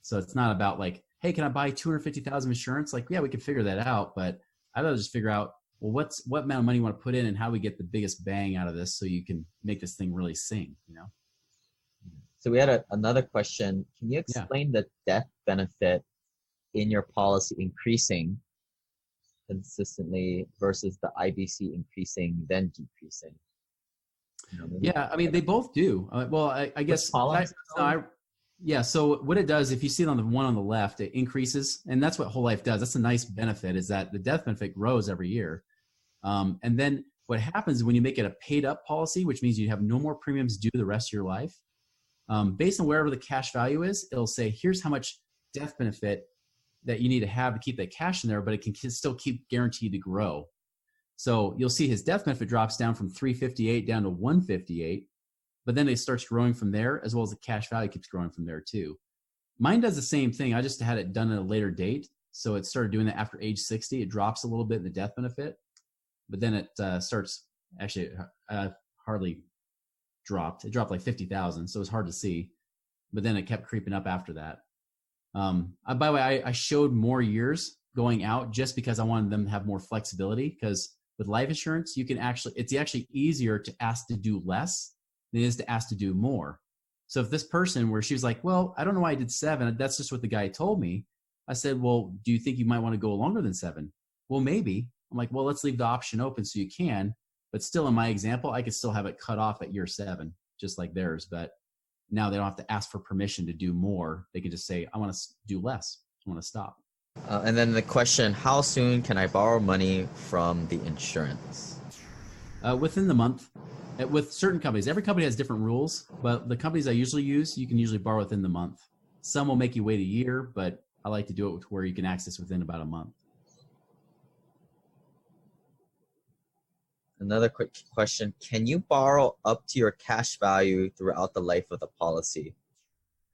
So it's not about like, hey, can I buy 250,000 insurance? Like, yeah, we can figure that out, but I'd rather just figure out well, what amount of money you want to put in and how we get the biggest bang out of this so you can make this thing really sing, you know? So we had another question. Can you Yeah. explain the death benefit in your policy increasing consistently versus the IBC increasing then decreasing? Yeah, I mean, they both do. Well, I guess, yeah, so what it does, if you see it on the one on the left, it increases, and that's what whole life does. That's a nice benefit, is that the death benefit grows every year. And then what happens when you make it a paid up policy, which means you have no more premiums due the rest of your life, based on wherever the cash value is, it'll say, here's how much death benefit that you need to have to keep that cash in there, but it can still keep guaranteed to grow. So you'll see his death benefit drops down from 358 down to 158, but then it starts growing from there, as well as the cash value keeps growing from there too. Mine does the same thing. I just had it done at a later date. So it started doing that after age 60. It drops a little bit in the death benefit, but then it starts, actually hardly dropped. It dropped like 50,000. So it was hard to see, but then it kept creeping up after that. By the way, I showed more years going out just because I wanted them to have more flexibility, because with life insurance, it's actually easier to ask to do less than it is to ask to do more. So if this person where she was like, well, I don't know why I did 7. That's just what the guy told me. I said, well, do you think you might want to go longer than 7? Well, maybe. I'm like, well, let's leave the option open so you can, but still in my example, I could still have it cut off at year 7, just like theirs. But now they don't have to ask for permission to do more. They can just say, I want to do less. I want to stop. And then the question, how soon can I borrow money from the insurance? Within the month. With certain companies, every company has different rules, but the companies I usually use, you can usually borrow within the month. Some will make you wait a year, but I like to do it where you can access within about a month. Another quick question, can you borrow up to your cash value throughout the life of the policy?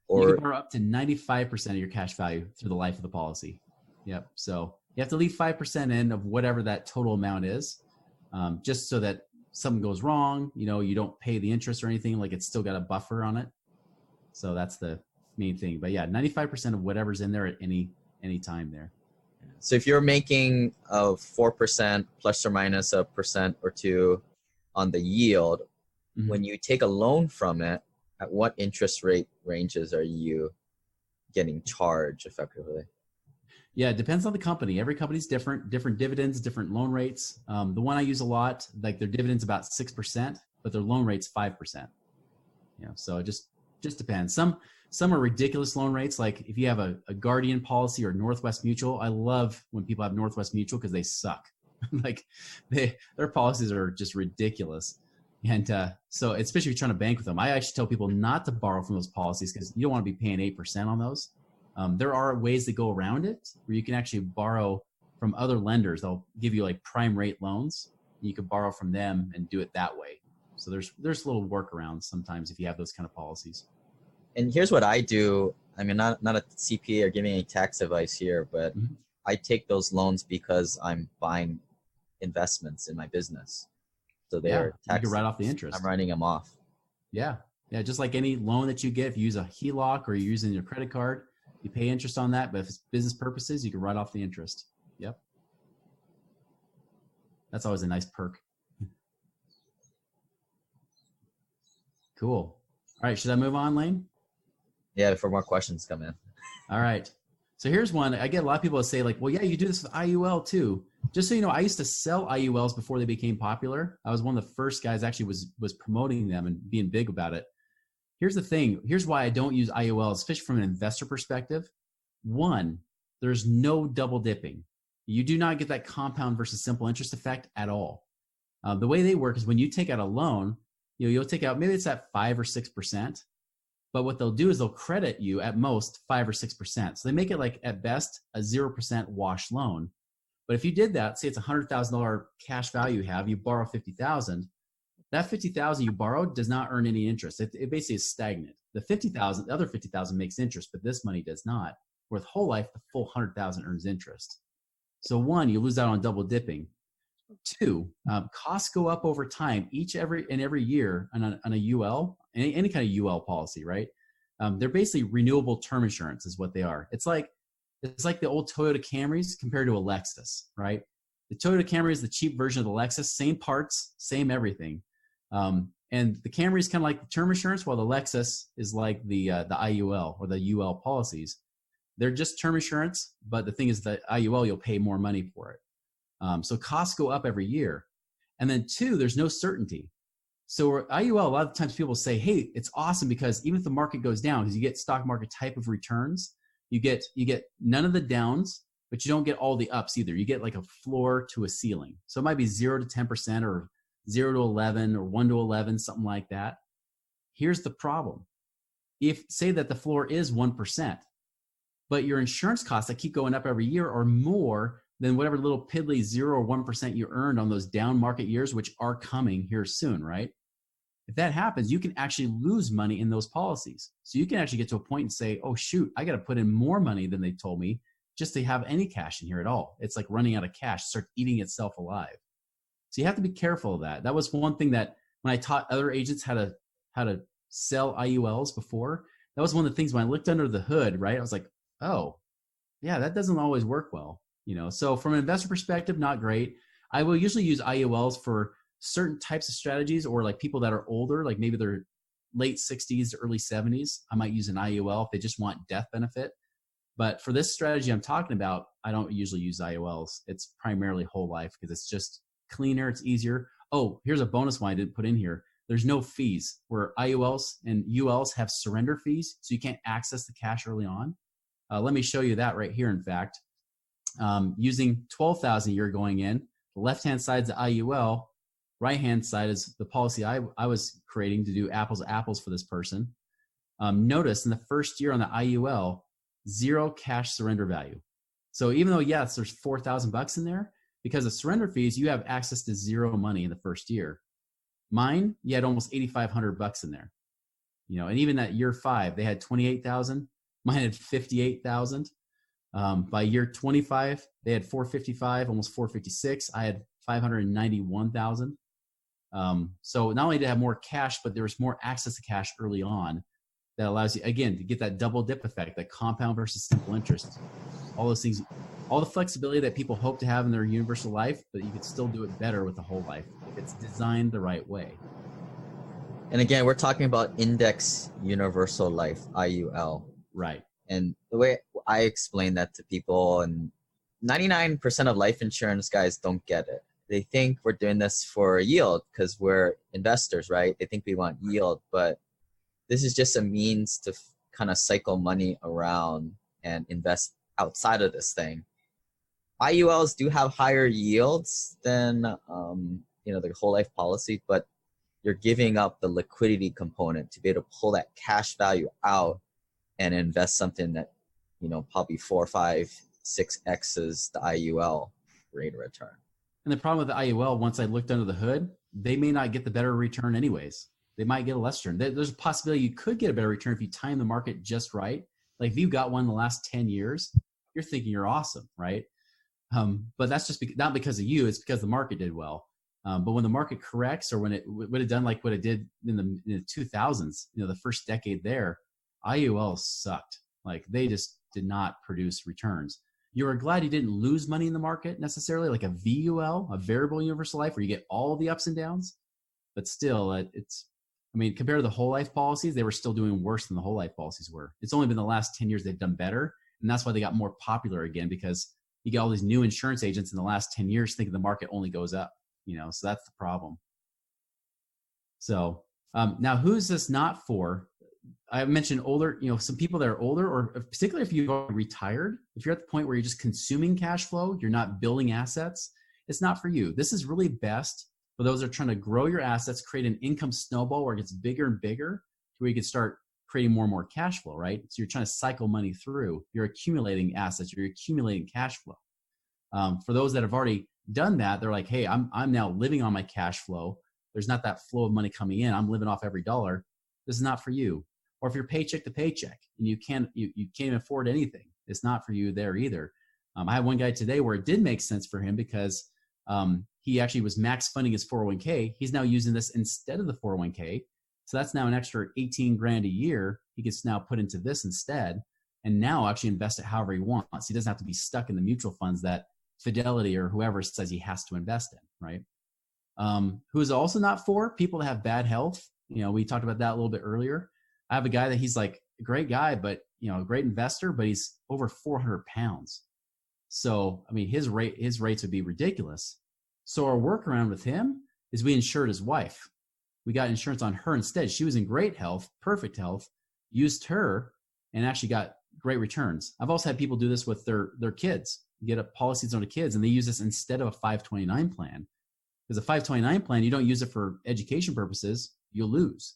Or you can borrow up to 95% of your cash value through the life of the policy. Yep. So you have to leave 5% in of whatever that total amount is, just so that something goes wrong, you don't pay the interest or anything, like it's still got a buffer on it. So that's the main thing. But yeah, 95% of whatever's in there at any time there. So if you're making 4% plus or minus a percent or 2 on the yield, when you take a loan from it, at what interest rate ranges are you getting charged effectively? Yeah, it depends on the company. Every company's different dividends, different loan rates. The one I use a lot, like their dividend's about 6%, but their loan rate's 5%. So it just depends. Some are ridiculous loan rates. Like if you have a Guardian policy or Northwest Mutual, I love when people have Northwest Mutual because they suck. Like their policies are just ridiculous. And so especially if you're trying to bank with them, I actually tell people not to borrow from those policies because you don't want to be paying 8% on those. There are ways to go around it where you can actually borrow from other lenders. They'll give you like prime rate loans. You can borrow from them and do it that way. So there's little workarounds sometimes if you have those kind of policies. And here's what I do. I mean, not a CPA or giving any tax advice here, but I take those loans because I'm buying investments in my business. So they're tax. You can write off the interest. I'm writing them off. Yeah. Just like any loan that you get, if you use a HELOC or you're using your credit card, you pay interest on that, but if it's business purposes, you can write off the interest. Yep. That's always a nice perk. Cool. All right. Should I move on, Lane? Yeah, before more questions come in. All right. So here's one. I get a lot of people that say like, well, yeah, you do this with IUL too. Just so you know, I used to sell IULs before they became popular. I was one of the first guys actually was promoting them and being big about it. Here's the thing. Here's why I don't use IULs, especially from an investor perspective. One, there's no double dipping. You do not get that compound versus simple interest effect at all. The way they work is when you take out a loan, you'll take out, maybe it's at 5 or 6%, but what they'll do is they'll credit you at most 5 or 6%. So they make it like at best a 0% wash loan. But if you did that, say it's $100,000 cash value you have, you borrow $50,000. That $50,000 you borrowed does not earn any interest. It basically is stagnant. The other $50,000 makes interest, but this money does not. With whole life, the full $100,000 earns interest. So one, you lose out on double dipping. Two, costs go up over time every year on a UL, any kind of UL policy, right? They're basically renewable term insurance is what they are. It's like the old Toyota Camrys compared to a Lexus, right? The Toyota Camry is the cheap version of the Lexus, same parts, same everything. And the Camry is kind of like the term insurance, while the Lexus is like the IUL or the UL policies. They're just term insurance, but the thing is that IUL, you'll pay more money for it. So costs go up every year. And then two, there's no certainty. So IUL, a lot of times people say, hey, it's awesome because even if the market goes down, because you get stock market type of returns, you get none of the downs, but you don't get all the ups either. You get like a floor to a ceiling. So it might be 0 to 10% or 0 to 11 or 1 to 11, something like that. Here's the problem. If say that the floor is 1%, but your insurance costs that keep going up every year are more than whatever little piddly 0 or 1% you earned on those down market years, which are coming here soon, right? If that happens, you can actually lose money in those policies. So you can actually get to a point and say, oh, shoot, I got to put in more money than they told me just to have any cash in here at all. It's like running out of cash, start eating itself alive. So you have to be careful of that. That was one thing that when I taught other agents how to sell IULs before, that was one of the things when I looked under the hood, right? I was like, oh, yeah, that doesn't always work well. So from an investor perspective, not great. I will usually use IULs for certain types of strategies, or like people that are older, like maybe they're late 60s to early 70s. I might use an IUL if they just want death benefit. But for this strategy I'm talking about, I don't usually use IULs. It's primarily whole life because it's just cleaner, it's easier. Oh, here's a bonus one I didn't put in here. There's no fees, where IULs and ULs have surrender fees, so you can't access the cash early on. Let me show you that right here, in fact. Using $12,000 a year going in, the left-hand side is the IUL, right-hand side is the policy I was creating to do apples to apples for this person. Notice in the first year on the IUL, 0 cash surrender value. So even though, yes, there's $4,000 in there, because of surrender fees, you have access to 0 money in the first year. Mine, you had almost $8,500 in there. And even at year 5, they had 28,000. Mine had 58,000. By year 25, they had 455, almost 456. I had 591,000. So not only did I have more cash, but there was more access to cash early on that allows you, again, to get that double dip effect, that compound versus simple interest. All those things, all the flexibility that people hope to have in their universal life, but you could still do it better with the whole life if it's designed the right way. And again, we're talking about index universal life, IUL. Right. And the way I explain that to people, and 99% of life insurance guys don't get it. They think we're doing this for yield because we're investors, right? They think we want yield, but this is just a means to kind of cycle money around and invest outside of this thing. IULs do have higher yields than the whole life policy, but you're giving up the liquidity component to be able to pull that cash value out and invest something that, probably 4, 5, 6x's the IUL rate of return. And the problem with the IUL, once I looked under the hood, they may not get the better return anyways. They might get a less return. There's a possibility you could get a better return if you time the market just right. Like if you got one in the last 10 years, you're thinking you're awesome, right? But that's just not because of you. It's because the market did well. But when the market corrects, or when it would have done like what it did in the 2000s, the first decade there, IUL sucked. Like they just did not produce returns. You were glad you didn't lose money in the market necessarily, like a VUL, a variable universal life, where you get all the ups and downs. But still, compared to the whole life policies, they were still doing worse than the whole life policies were. It's only been the last 10 years they've done better. And that's why they got more popular again, because you get all these new insurance agents in the last 10 years thinking the market only goes up, so that's the problem. So now who's this not for? I mentioned older, some people that are older, or particularly if you've already retired, if you're at the point where you're just consuming cash flow, you're not building assets, it's not for you. This is really best for those that are trying to grow your assets, create an income snowball where it gets bigger and bigger to where you can start creating more and more cash flow, right? So you're trying to cycle money through. You're accumulating assets. You're accumulating cash flow. For those that have already done that, they're like, hey, I'm now living on my cash flow. There's not that flow of money coming in. I'm living off every dollar. This is not for you. Or if you're paycheck to paycheck and you can't afford anything, it's not for you there either. I had one guy today where it did make sense for him because he actually was max funding his 401k. He's now using this instead of the 401k. So that's now an extra 18 grand a year he gets now put into this instead, and now actually invest it however he wants. He doesn't have to be stuck in the mutual funds that Fidelity or whoever says he has to invest in, right? Who is also not for people that have bad health. We talked about that a little bit earlier. I have a guy that he's like a great guy, but a great investor, but he's over 400 pounds. So, I mean, his rates would be ridiculous. So our workaround with him is we insured his wife. We got insurance on her instead. She was in great health, perfect health, used her, and actually got great returns. I've also had people do this with their kids, get up policies on the kids, and they use this instead of a 529 plan. Because a 529 plan, you don't use it for education purposes, you'll lose.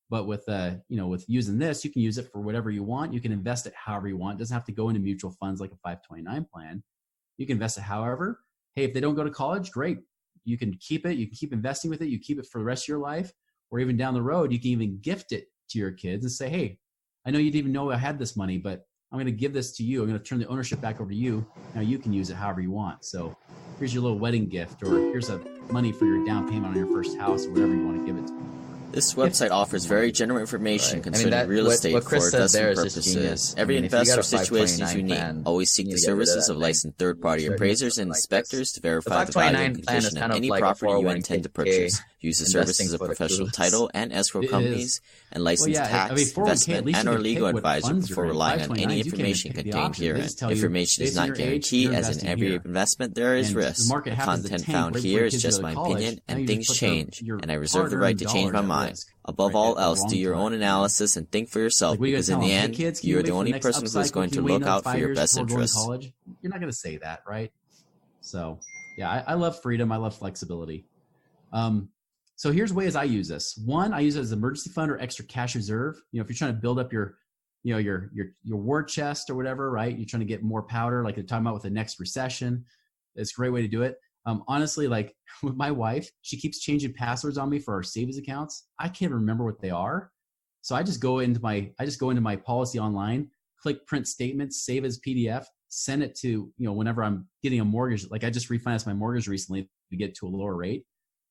But with with using this, you can use it for whatever you want. You can invest it however you want. It doesn't have to go into mutual funds like a 529 plan. You can invest it however. Hey, if they don't go to college, great. You can keep it. You can keep investing with it. You keep it for the rest of your life, or even down the road, you can even gift it to your kids and say, hey, I know you didn't even know I had this money, but I'm going to give this to you. I'm going to turn the ownership back over to you. Now you can use it however you want. So here's your little wedding gift, or here's a money for your down payment on your first house, or whatever you want to give it to. This website offers very general information concerning real estate what for Chris said there investment is just genius. purposes. Every I mean, if you investor got a situation is 529 unique. plan, Always seek you the need to get rid of services that of thing. licensed third-party Sure. appraisers and inspectors to verify the value 529 and plan is condition kind of of any like a property you 401k intend to purchase. Use the investing services of for the professional clueless. title and escrow It companies is. and licensed tax, 401k, at investment, least and you or can legal pick what advisor funds before you're in. relying on any 529s, you can't even information pick the contained option. They herein. just tell you, Information is based on not your age, guaranteed, you're as in investing every here. investment there is And risk. the market The happens to content tank found right before here your is kids just go my to college. opinion, Now and you things just put change, your and I reserve the hard-earned right to change my dollars at mind. risk Above right all at the else, wrong do your time. own analysis and think for yourself, Like, what are you because gonna in tell the them? Hey, end, kids, can you you are wait the for the only next person who is upcycle? going Can to you wait look another out for 5 your years best before going to interests. college? You're not going to say that, right? So, yeah, I love freedom. I love flexibility. So here's ways I use this. One, I use it as an emergency fund or extra cash reserve. If you're trying to build up your war chest or whatever, right? You're trying to get more powder, like they're talking about with the next recession. It's a great way to do it. Honestly, like with my wife, she keeps changing passwords on me for our savings accounts. I can't remember what they are. So I just go into my policy online, click print statements, save as PDF, send it to, whenever I'm getting a mortgage, like I just refinanced my mortgage recently to get to a lower rate,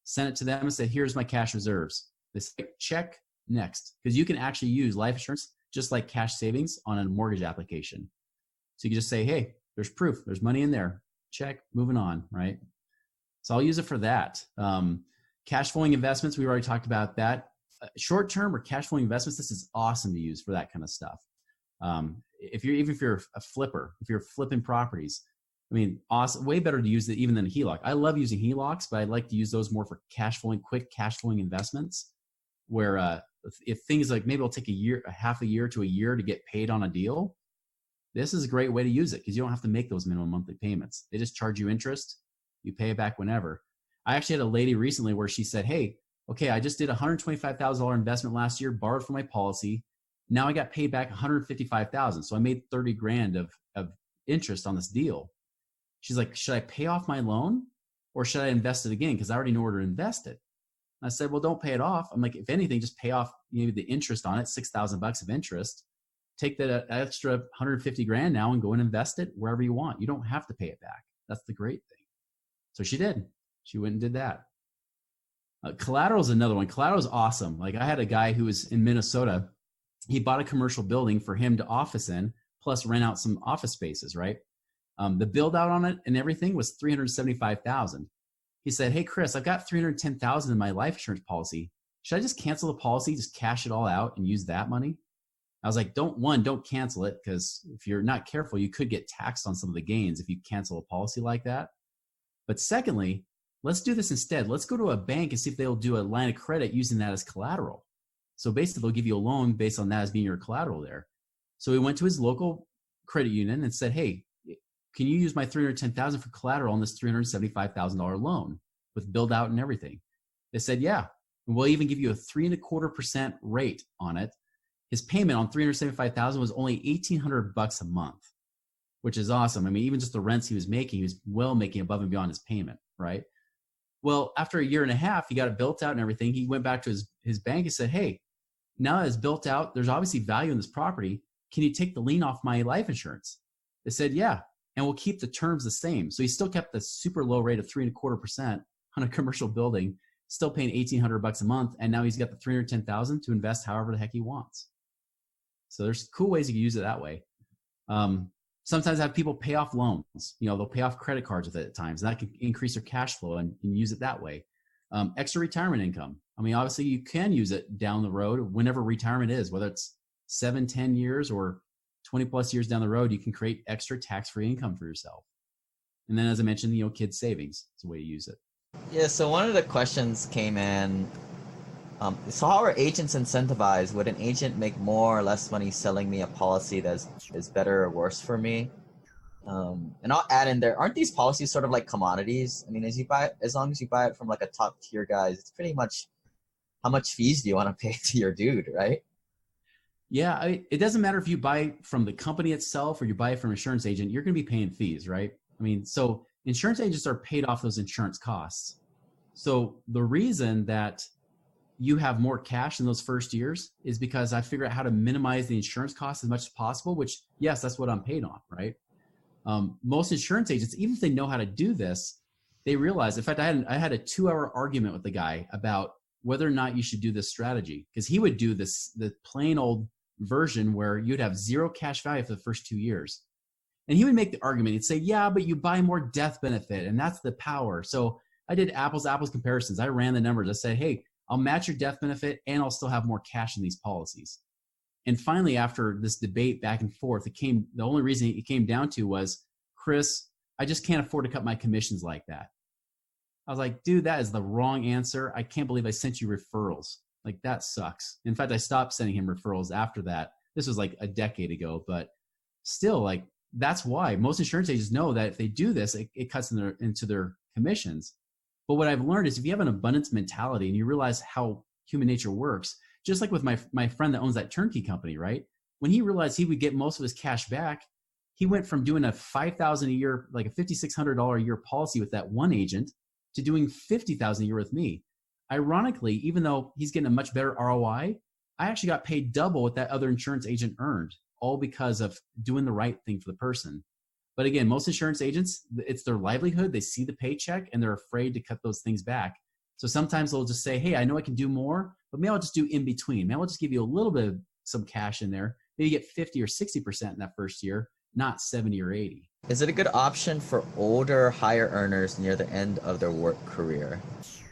send it to them and say, here's my cash reserves. They say, check, next. Because you can actually use life insurance just like cash savings on a mortgage application. So you can just say, hey, there's proof, there's money in there. Check, moving on, right? So I'll use it for that. Cash flowing investments, we already talked about that. Short-term or cash flowing investments, this is awesome to use for that kind of stuff. If you're a flipper, if you're flipping properties, I mean, awesome, way better to use it even than a HELOC. I love using HELOCs, but I like to use those more for quick cash flowing investments, where if things like maybe it'll take a half a year to a year to get paid on a deal, this is a great way to use it because you don't have to make those minimum monthly payments. They just charge you interest. You pay it back whenever. I actually had a lady recently where she said, hey, okay, I just did a $125,000 investment last year, borrowed for my policy. Now I got paid back $155,000. So I made 30 grand of interest on this deal. She's like, should I pay off my loan or should I invest it again? Because I already know where to invest it. And I said, well, don't pay it off. I'm like, if anything, just pay off maybe the interest on it, $6,000 of interest. Take that extra 150 grand now and go and invest it wherever you want. You don't have to pay it back. That's the great thing. So she did. She went and did that. Collateral is another one. Collateral is awesome. Like I had a guy who was in Minnesota. He bought a commercial building for him to office in, plus rent out some office spaces, right? The build out on it and everything was $375,000. He said, hey, Chris, I've got $310,000 in my life insurance policy. Should I just cancel the policy, just cash it all out and use that money? I was like, don't cancel it, because if you're not careful, you could get taxed on some of the gains if you cancel a policy like that. But secondly, let's do this instead. Let's go to a bank and see if they'll do a line of credit using that as collateral. So basically, they'll give you a loan based on that as being your collateral there. So he went to his local credit union and said, hey, can you use my $310,000 for collateral on this $375,000 loan with build out and everything? They said, yeah, and we'll even give you a 3.25% rate on it. His payment on $375,000 was only $1,800 a month, which is awesome. I mean, even just the rents he was making well making above and beyond his payment, right? Well, after a year and a half, he got it built out and everything. He went back to his bank and said, hey, now that it's built out, there's obviously value in this property. Can you take the lien off my life insurance? They said, yeah, and we'll keep the terms the same. So he still kept the super low rate of 3.25% on a commercial building, still paying $1,800 a month. And now he's got the $310,000 to invest however the heck he wants. So there's cool ways you can use it that way. Sometimes I have people pay off loans. They'll pay off credit cards with it at times, and that can increase their cash flow and use it that way. Extra retirement income. I mean, obviously you can use it down the road whenever retirement is, whether it's 7, 10 years or 20 plus years down the road, you can create extra tax-free income for yourself. And then, as I mentioned, kids savings is a way to use it. Yeah, so one of the questions came in. So how are agents incentivized? Would an agent make more or less money selling me a policy that is better or worse for me? And I'll add in there, aren't these policies sort of like commodities? I mean, as long as you buy it from like a top tier guy, it's pretty much how much fees do you want to pay to your dude, right? Yeah, it doesn't matter if you buy from the company itself or you buy it from an insurance agent, you're going to be paying fees, right? I mean, so insurance agents are paid off those insurance costs. So the reason that you have more cash in those first years is because I figure out how to minimize the insurance costs as much as possible, which, yes, that's what I'm paid on, right? Most insurance agents, even if they know how to do this, they realize, in fact, I had a 2-hour argument with the guy about whether or not you should do this strategy, because he would do the plain old version where you'd have zero cash value for the first 2 years. And he would make the argument. He'd say, yeah, but you buy more death benefit, and that's the power. So I did apples to apples comparisons. I ran the numbers. I said, hey, I'll match your death benefit, and I'll still have more cash in these policies. And finally, after this debate back and forth, the only reason it came down to was, Chris, I just can't afford to cut my commissions like that. I was like, dude, that is the wrong answer. I can't believe I sent you referrals. Like, that sucks. In fact, I stopped sending him referrals after that. This was like a decade ago, but still, like, that's why most insurance agents know that if they do this, it cuts into their commissions. But what I've learned is if you have an abundance mentality and you realize how human nature works, just like with my friend that owns that turnkey company, right? When he realized he would get most of his cash back, he went from doing a $5,000 a year, like a $5,600 a year policy with that one agent, to doing $50,000 a year with me. Ironically, even though he's getting a much better ROI, I actually got paid double what that other insurance agent earned, all because of doing the right thing for the person. But again, most insurance agents, it's their livelihood. They see the paycheck and they're afraid to cut those things back. So sometimes they'll just say, hey, I know I can do more, but maybe I'll just do in between. Maybe I'll just give you a little bit of some cash in there. Maybe you get 50 or 60% in that first year, not 70 or 80. Is it a good option for older, higher earners near the end of their work career?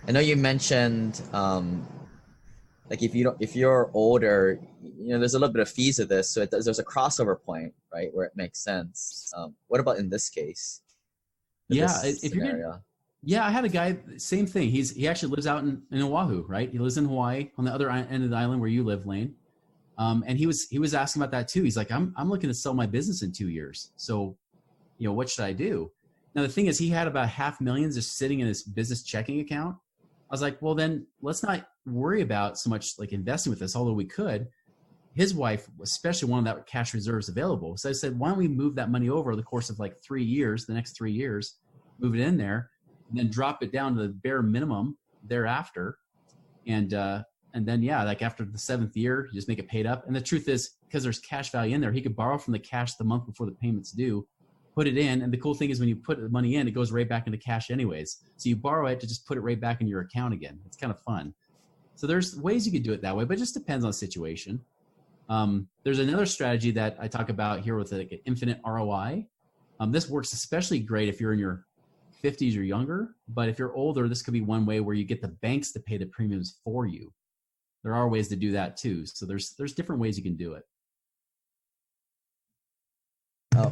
I know you mentioned, like if you're older, there's a little bit of fees of this, so there's a crossover point, right, where it makes sense. What about in this case? I had a guy, same thing. He actually lives out in Oahu, right? He lives in Hawaii on the other end of the island where you live, Lane. And he was asking about that too. He's like, I'm looking to sell my business in 2 years. So, what should I do? Now, the thing is, he had about $500,000 just sitting in his business checking account. I was like, well, then let's not worry about so much like investing with this, although we could. His wife, especially, wanted that cash reserves available. So I said, why don't we move that money over the course of like 3 years, the next 3 years, move it in there, and then drop it down to the bare minimum thereafter. And then, like after the 7th year, you just make it paid up. And the truth is, because there's cash value in there, he could borrow from the cash the month before the payment's due, put it in. And the cool thing is when you put the money in, it goes right back into cash anyways. So you borrow it to just put it right back in your account again. It's kind of fun. So there's ways you could do it that way, but it just depends on the situation. There's another strategy that I talk about here with like an infinite ROI. This works especially great if you're in your 50s or younger, but if you're older, this could be one way where you get the banks to pay the premiums for you. There are ways to do that too. So there's different ways you can do it.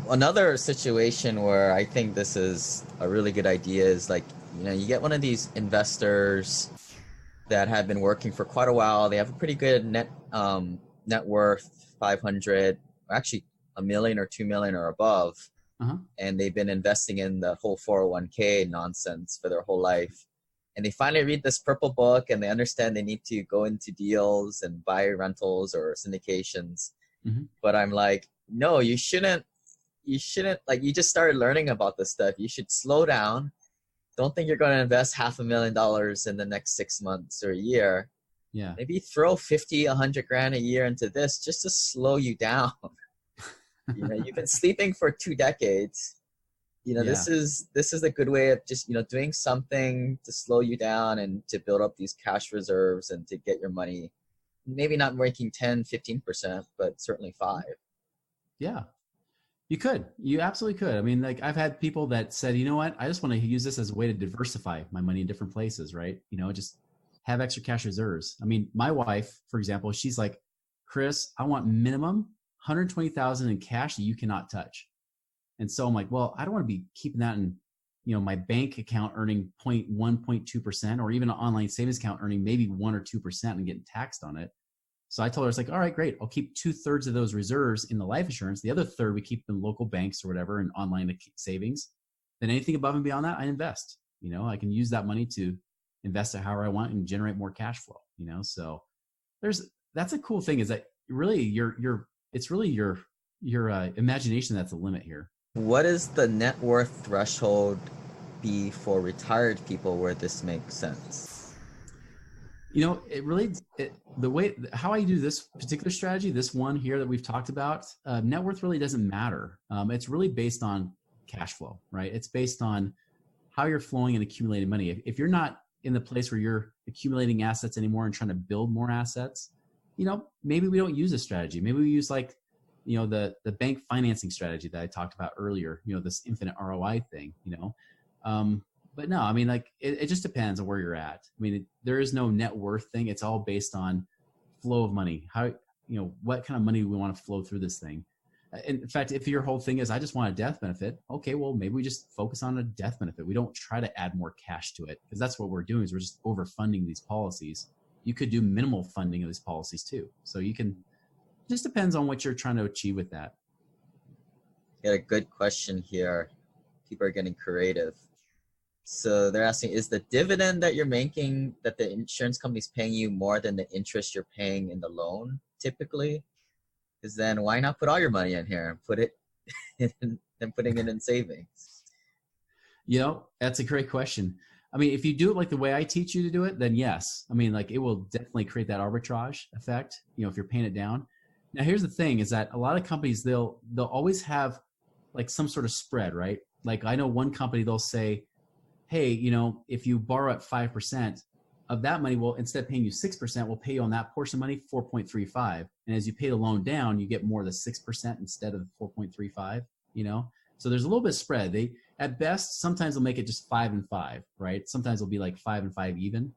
Another situation where I think this is a really good idea is like, you get one of these investors that have been working for quite a while. They have a pretty good net worth, 500, actually $1 million or $2 million or above. And they've been investing in the whole 401k nonsense for their whole life. And they finally read this purple book and they understand they need to go into deals and buy rentals or syndications. But I'm like, no, you shouldn't, like, you just started learning about this stuff. You should slow down. Don't think you're going to invest $500,000 in the next 6 months or a year. Yeah. Maybe throw 50, 100 grand a year into this just to slow you down. You've been sleeping for 2 decades. This is a good way of just, doing something to slow you down and to build up these cash reserves and to get your money, maybe not making 10, 15%, but certainly 5. Yeah. You absolutely could. I mean, like I've had people that said, you know what, I just want to use this as a way to diversify my money in different places, right? You know, just have extra cash reserves. I mean, my wife, for example, she's like, Chris, I want minimum 120,000 in cash that you cannot touch. And so I'm like, well, I don't want to be keeping that in, you know, my bank account earning 0.1, 0.2%, or even an online savings account earning maybe 1 or 2% and getting taxed on it. So I told her, it's like, all right, great. I'll keep 2/3 of those reserves in the life insurance. The other third we keep in local banks or whatever and online savings. Then anything above and beyond that, I invest. You know, I can use that money to invest it however I want and generate more cash flow. You know, so that's a cool thing, is that really it's really your imagination that's the limit here. What is the net worth threshold be for retired people where this makes sense? You know, the way how I do this particular strategy, this one here that we've talked about, net worth really doesn't matter. It's really based on cash flow, right? It's based on how you're flowing and accumulating money. If you're not in the place where you're accumulating assets anymore and trying to build more assets, you know, maybe we don't use this strategy. Maybe we use like, you know, the bank financing strategy that I talked about earlier, you know, this infinite ROI thing, you know. But no, I mean, like, it just depends on where you're at. I mean, there is no net worth thing. It's all based on flow of money. How, you know, what kind of money we want to flow through this thing. In fact, if your whole thing is, I just want a death benefit, okay, well, maybe we just focus on a death benefit. We don't try to add more cash to it, because that's what we're doing, is we're just overfunding these policies. You could do minimal funding of these policies too. So you can, just depends on what you're trying to achieve with that. Got a good question here. People are getting creative. So they're asking, is the dividend that you're making, that the insurance company's paying you, more than the interest you're paying in the loan typically? Because then why not put all your money in here and put it in, and putting it in savings? You know, that's a great question. I mean, if you do it like the way I teach you to do it, then yes. I mean, like, it will definitely create that arbitrage effect, you know, if you're paying it down. Now, here's the thing, is that a lot of companies, they'll always have like some sort of spread, right? Like, I know one company, they'll say, hey, you know, if you borrow at 5% of that money, we'll, instead of paying you 6%, we'll pay you on that portion of money 4.35. And as you pay the loan down, you get more of the 6% instead of 4.35, you know? So there's a little bit of spread. They, at best, sometimes they'll make it just 5 and 5, right? Sometimes it'll be like 5 and 5 even.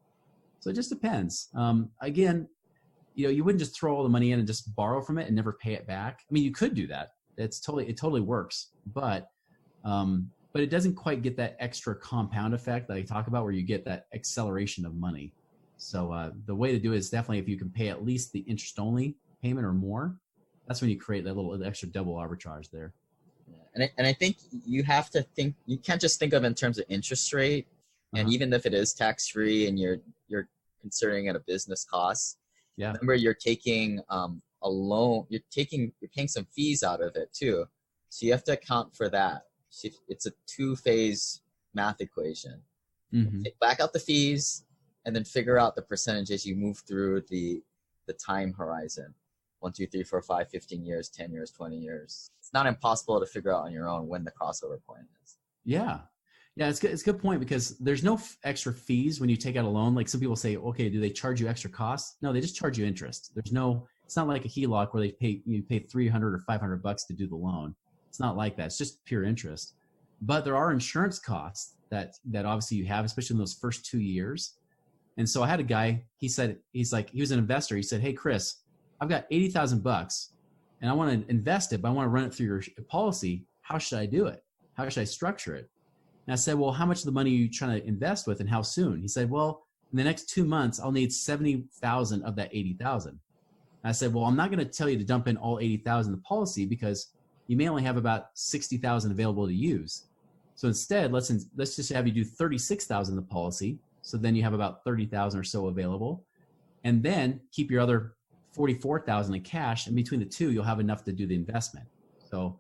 So it just depends. Again, you know, you wouldn't just throw all the money in and just borrow from it and never pay it back. I mean, you could do that. It totally works, but it doesn't quite get that extra compound effect that I talk about, where you get that acceleration of money. So the way to do it is definitely, if you can pay at least the interest only payment or more, that's when you create that little extra double arbitrage there. And I think you have to think, you can't just think of it in terms of interest rate. And even if it is tax-free and you're considering it a business cost, remember, you're taking a loan, you're paying some fees out of it too. So you have to account for that. It's a two-phase math equation. Back out the fees and then figure out the percentages you move through the time horizon. 1, 2, 3, 4, 5, 15 years, 10 years, 20 years. It's not impossible to figure out on your own when the crossover point is. Yeah, it's good. It's a good point, because there's no extra fees when you take out a loan. Like, some people say, okay, do they charge you extra costs? No, they just charge you interest. It's not like a HELOC where you pay $300 or $500 to do the loan. It's not like that. It's just pure interest. But there are insurance costs that obviously you have, especially in those first 2 years. And so I had a guy, he was an investor. He said, hey, Chris, I've got $80,000 and I want to invest it, but I want to run it through your policy. How should I do it? How should I structure it? And I said, well, how much of the money are you trying to invest with, and how soon? He said, well, in the next 2 months, I'll need 70,000 of that 80,000. I said, well, I'm not going to tell you to dump in all 80,000 in the policy, because you may only have about 60,000 available to use. So instead, let's just have you do 36,000 in the policy. So then you have about 30,000 or so available, and then keep your other 44,000 in cash. And between the two, you'll have enough to do the investment. So,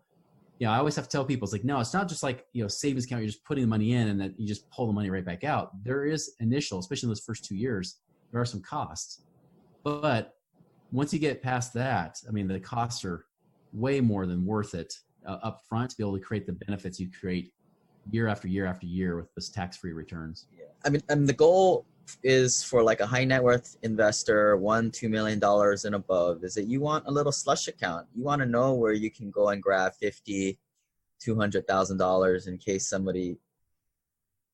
you know, I always have to tell people, it's like, no, it's not just like, you know, savings account, you're just putting the money in and then you just pull the money right back out. There is initial, especially in those first 2 years, there are some costs. But once you get past that, I mean, the costs are way more than worth it up front to be able to create the benefits you create year after year after year with this tax-free returns. Yeah. I mean, the goal is for like a high net worth investor, $1-2 million and above, is that you want a little slush account. You want to know where you can go and grab 50, $200,000 in case somebody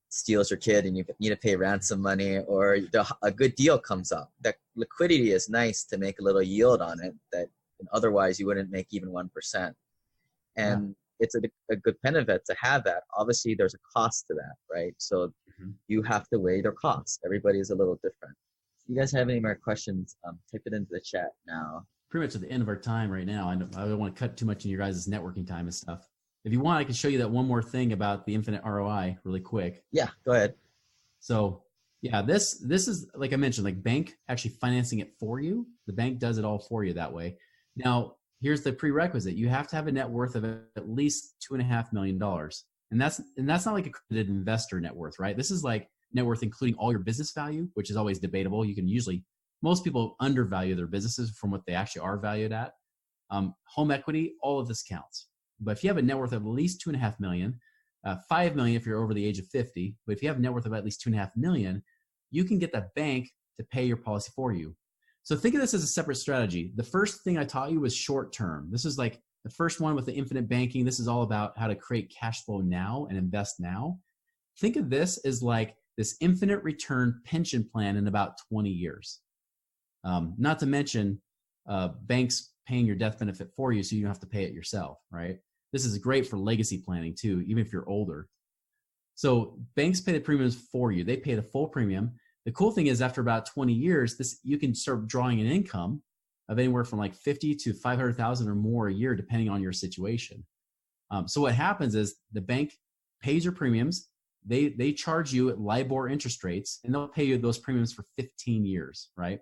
steals your kid and you need to pay ransom money, or a good deal comes up. That liquidity is nice to make a little yield on it that otherwise you wouldn't make even 1%. And it's a good benefit to have that. Obviously, there's a cost to that, right? So you have to weigh their costs. Everybody is a little different. If you guys have any more questions, type it into the chat now. Pretty much at the end of our time right now. I don't want to cut too much in your guys' networking time and stuff. If you want, I can show you that one more thing about the infinite ROI really quick. Yeah, go ahead. So yeah, this is, like I mentioned, like bank actually financing it for you. The bank does it all for you that way. Now, here's the prerequisite. You have to have a net worth of at least $2.5 million. And that's not like accredited investor net worth, right? This is like net worth including all your business value, which is always debatable. You can usually, most people undervalue their businesses from what they actually are valued at. Home equity, all of this counts. But if you have a net worth of at least $2.5 million, $5 million if you're over the age of 50, but if you have a net worth of at least $2.5 million, you can get the bank to pay your policy for you. So think of this as a separate strategy. The first thing I taught you was short term. This is like the first one with the infinite banking. This is all about how to create cash flow now and invest now. Think of this as like this infinite return pension plan in about 20 years. Not to mention banks paying your death benefit for you so you don't have to pay it yourself, right? This is great for legacy planning too, even if you're older. So banks pay the premiums for you. They pay the full premium. The cool thing is after about 20 years, you can start drawing an income of anywhere from like 50 to 500,000 or more a year, depending on your situation. So what happens is the bank pays your premiums. They charge you at LIBOR interest rates, and they'll pay you those premiums for 15 years, right?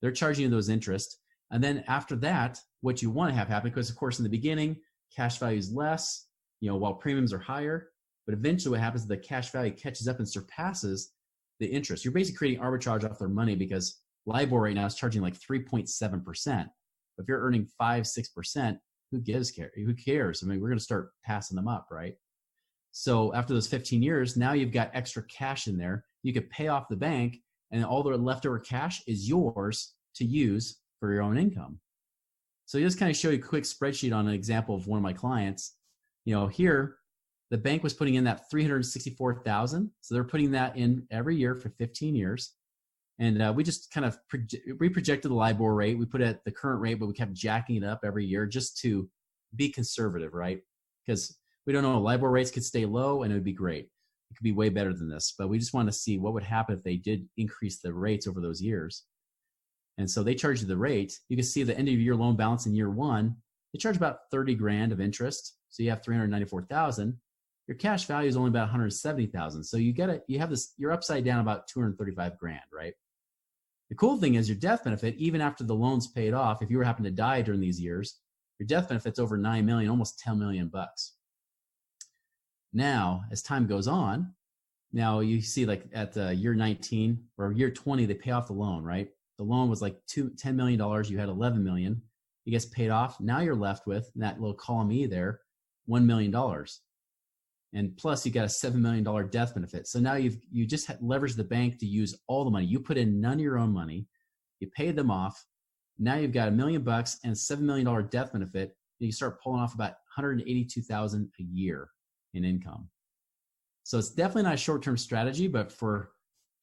They're charging you those interest. And then after that, what you want to have happen, because of course in the beginning, cash value is less, while premiums are higher, but eventually what happens is the cash value catches up and surpasses the interest. You're basically creating arbitrage off their money because LIBOR right now is charging like 3.7%. If you're earning 5-6%, who cares? I mean, we're going to start passing them up, right? So after those 15 years, now you've got extra cash in there. You could pay off the bank, and all the leftover cash is yours to use for your own income. So just kind of show you a quick spreadsheet on an example of one of my clients. Here, the bank was putting in that $364,000. So they're putting that in every year for 15 years. And we just kind of projected the LIBOR rate. We put it at the current rate, but we kept jacking it up every year just to be conservative, right? Because we don't know, LIBOR rates could stay low and it would be great. It could be way better than this, but we just want to see what would happen if they did increase the rates over those years. And so they charge you the rate. You can see the end of your loan balance in year one, they charge about 30 grand of interest. So you have 394,000. Your cash value is only about 170,000. So you're upside down about 235 grand, right? The cool thing is your death benefit, even after the loan's paid off, if you were happen to die during these years, your death benefit's over 9 million, almost 10 million bucks. Now, as time goes on, now you see like at year 19 or year 20, they pay off the loan, right? The loan was like $10 million. You had 11 million. It gets paid off. Now you're left with, in that little column E there, $1 million. And plus you got a $7 million death benefit. So now you just leveraged the bank to use all the money. You put in none of your own money. You paid them off. Now you've got $1 million bucks and a $7 million death benefit. And you start pulling off about 182,000 a year in income. So it's definitely not a short-term strategy, but for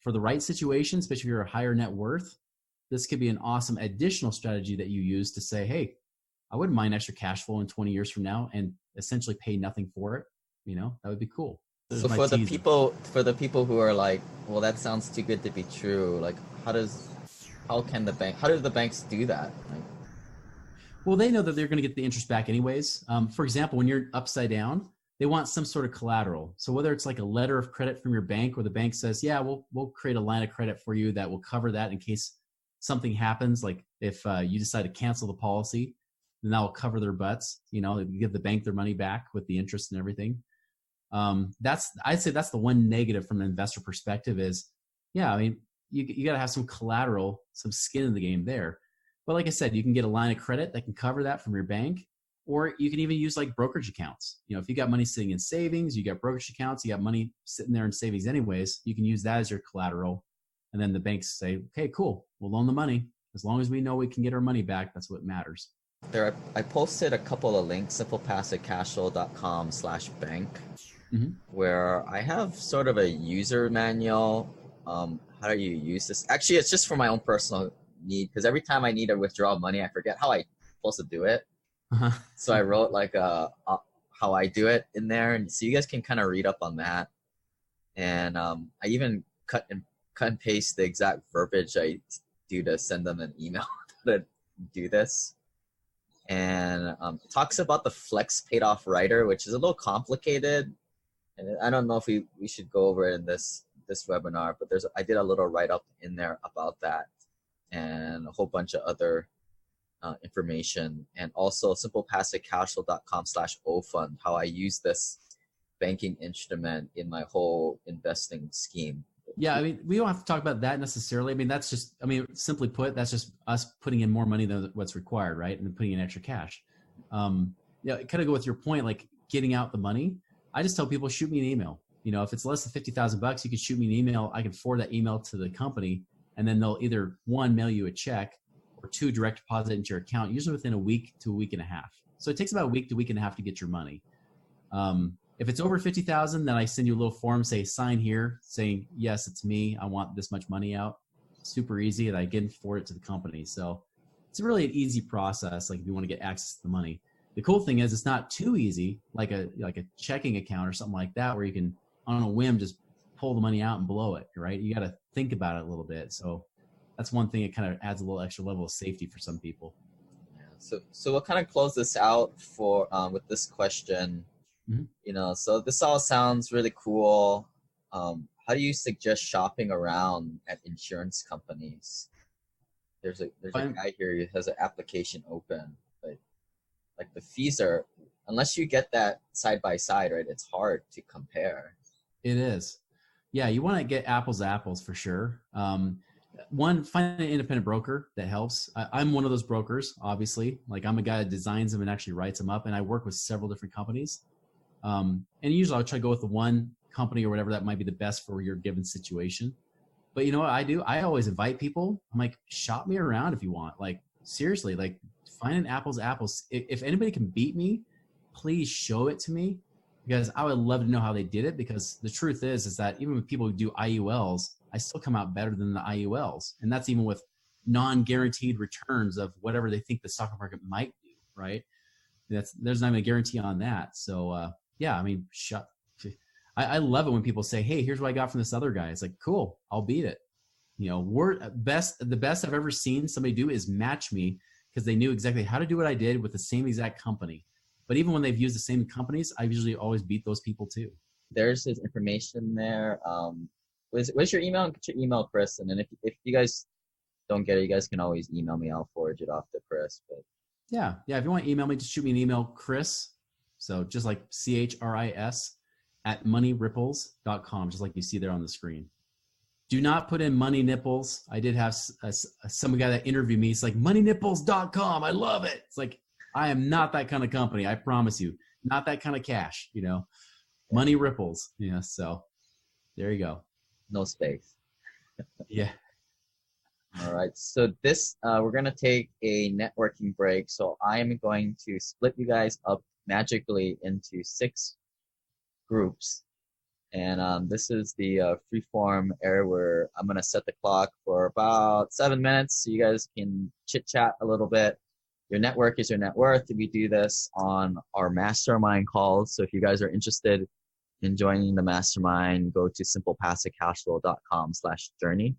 the right situation, especially if you're a higher net worth, this could be an awesome additional strategy that you use to say, hey, I wouldn't mind extra cash flow in 20 years from now and essentially pay nothing for it. That would be cool. So for the people who are like, well, that sounds too good to be true. Like, how do the banks do that? Well, they know that they're going to get the interest back anyways. For example, when you're upside down, they want some sort of collateral. So whether it's like a letter of credit from your bank where the bank says, yeah, we'll create a line of credit for you that will cover that in case something happens. Like if you decide to cancel the policy, then that will cover their butts, give the bank their money back with the interest and everything. I'd say that's the one negative from an investor perspective is, yeah, I mean, you got to have some collateral, some skin in the game there. But like I said, you can get a line of credit that can cover that from your bank, or you can even use like brokerage accounts. If you got money sitting in savings, you got brokerage accounts, you got money sitting there in savings anyways, you can use that as your collateral. And then the banks say, okay, cool, we'll loan the money. As long as we know we can get our money back, that's what matters. There, I posted a couple of links, simplepassivecashflow.com/bank, where I have sort of a user manual. How do you use this? Actually, it's just for my own personal need, because every time I need to withdraw money, I forget how I'm supposed to do it. So I wrote like how I do it in there, and so you guys can kind of read up on that. And I even cut and paste the exact verbiage I do to send them an email to do this. And it talks about the flex paid off writer, which is a little complicated, and I don't know if we should go over it in this webinar, but I did a little write-up in there about that, and a whole bunch of other information, and also simplepassivecashflow.com/ofund, how I use this banking instrument in my whole investing scheme. Yeah, I mean, we don't have to talk about that necessarily. I mean, that's just, I mean, simply put, that's just us putting in more money than what's required, right? And then putting in extra cash. Yeah, kind of go with your point, like getting out the money. I just tell people, shoot me an email. You know, if it's less than $50,000, you can shoot me an email. I can forward that email to the company, and then they'll either, one, mail you a check, or two, direct deposit into your account, usually within a week to a week and a half. So it takes about a week to a week and a half to get your money. If it's over 50,000, then I send you a little form, say sign here, saying, yes, it's me. I want this much money out. Super easy. And I again forward it to the company. So it's really an easy process. Like if you want to get access to the money. The cool thing is it's not too easy, like a checking account or something like that, where you can on a whim just pull the money out and blow it, right? You got to think about it a little bit. So that's one thing. It kind of adds a little extra level of safety for some people. So we'll kind of close this out for with this question. You know, so this all sounds really cool. How do you suggest shopping around at insurance companies? There's a guy here who has an application open, but like the fees are, unless you get that side by side, right? It's hard to compare. It is. Yeah, you want to get apples to apples for sure. One, find an independent broker that helps. I'm one of those brokers, obviously. Like I'm a guy that designs them and actually writes them up, and I work with several different companies. And usually I'll try to go with the one company or whatever that might be the best for your given situation. But you know what I do? I always invite people. I'm like, shop me around if you want. Like seriously, like find an apples to apples. If anybody can beat me, please show it to me, because I would love to know how they did it. Because the truth is that even with people who do IULs, I still come out better than the IULs. And that's even with non-guaranteed returns of whatever they think the stock market might do, right? There's not even a guarantee on that. So, yeah, I mean, I love it when people say, hey, here's what I got from this other guy. It's like, cool, I'll beat it. You know, the best I've ever seen somebody do is match me, because they knew exactly how to do what I did with the same exact company. But even when they've used the same companies, I usually always beat those people too. There's his information there. What's your email? Get your email, Chris. And then if you guys don't get it, you guys can always email me. I'll forward it off to Chris. But yeah. If you want to email me, just shoot me an email, Chris. So just like CHRIS @moneyripples.com, just like you see there on the screen. Do not put in money nipples. I did have some guy that interviewed me. It's like moneynipples.com. I love it. It's like, I am not that kind of company. I promise you, not that kind of cash, you know, Money Ripples. Yeah. So there you go. No space. Yeah. All right. So this, we're going to take a networking break. So I'm going to split you guys up magically into 6 groups. And this is the freeform area where I'm going to set the clock for about 7 minutes so you guys can chit chat a little bit. Your network is your net worth. We do this on our mastermind calls. So if you guys are interested in joining the mastermind, go to simplepassivecashflow.com/journey.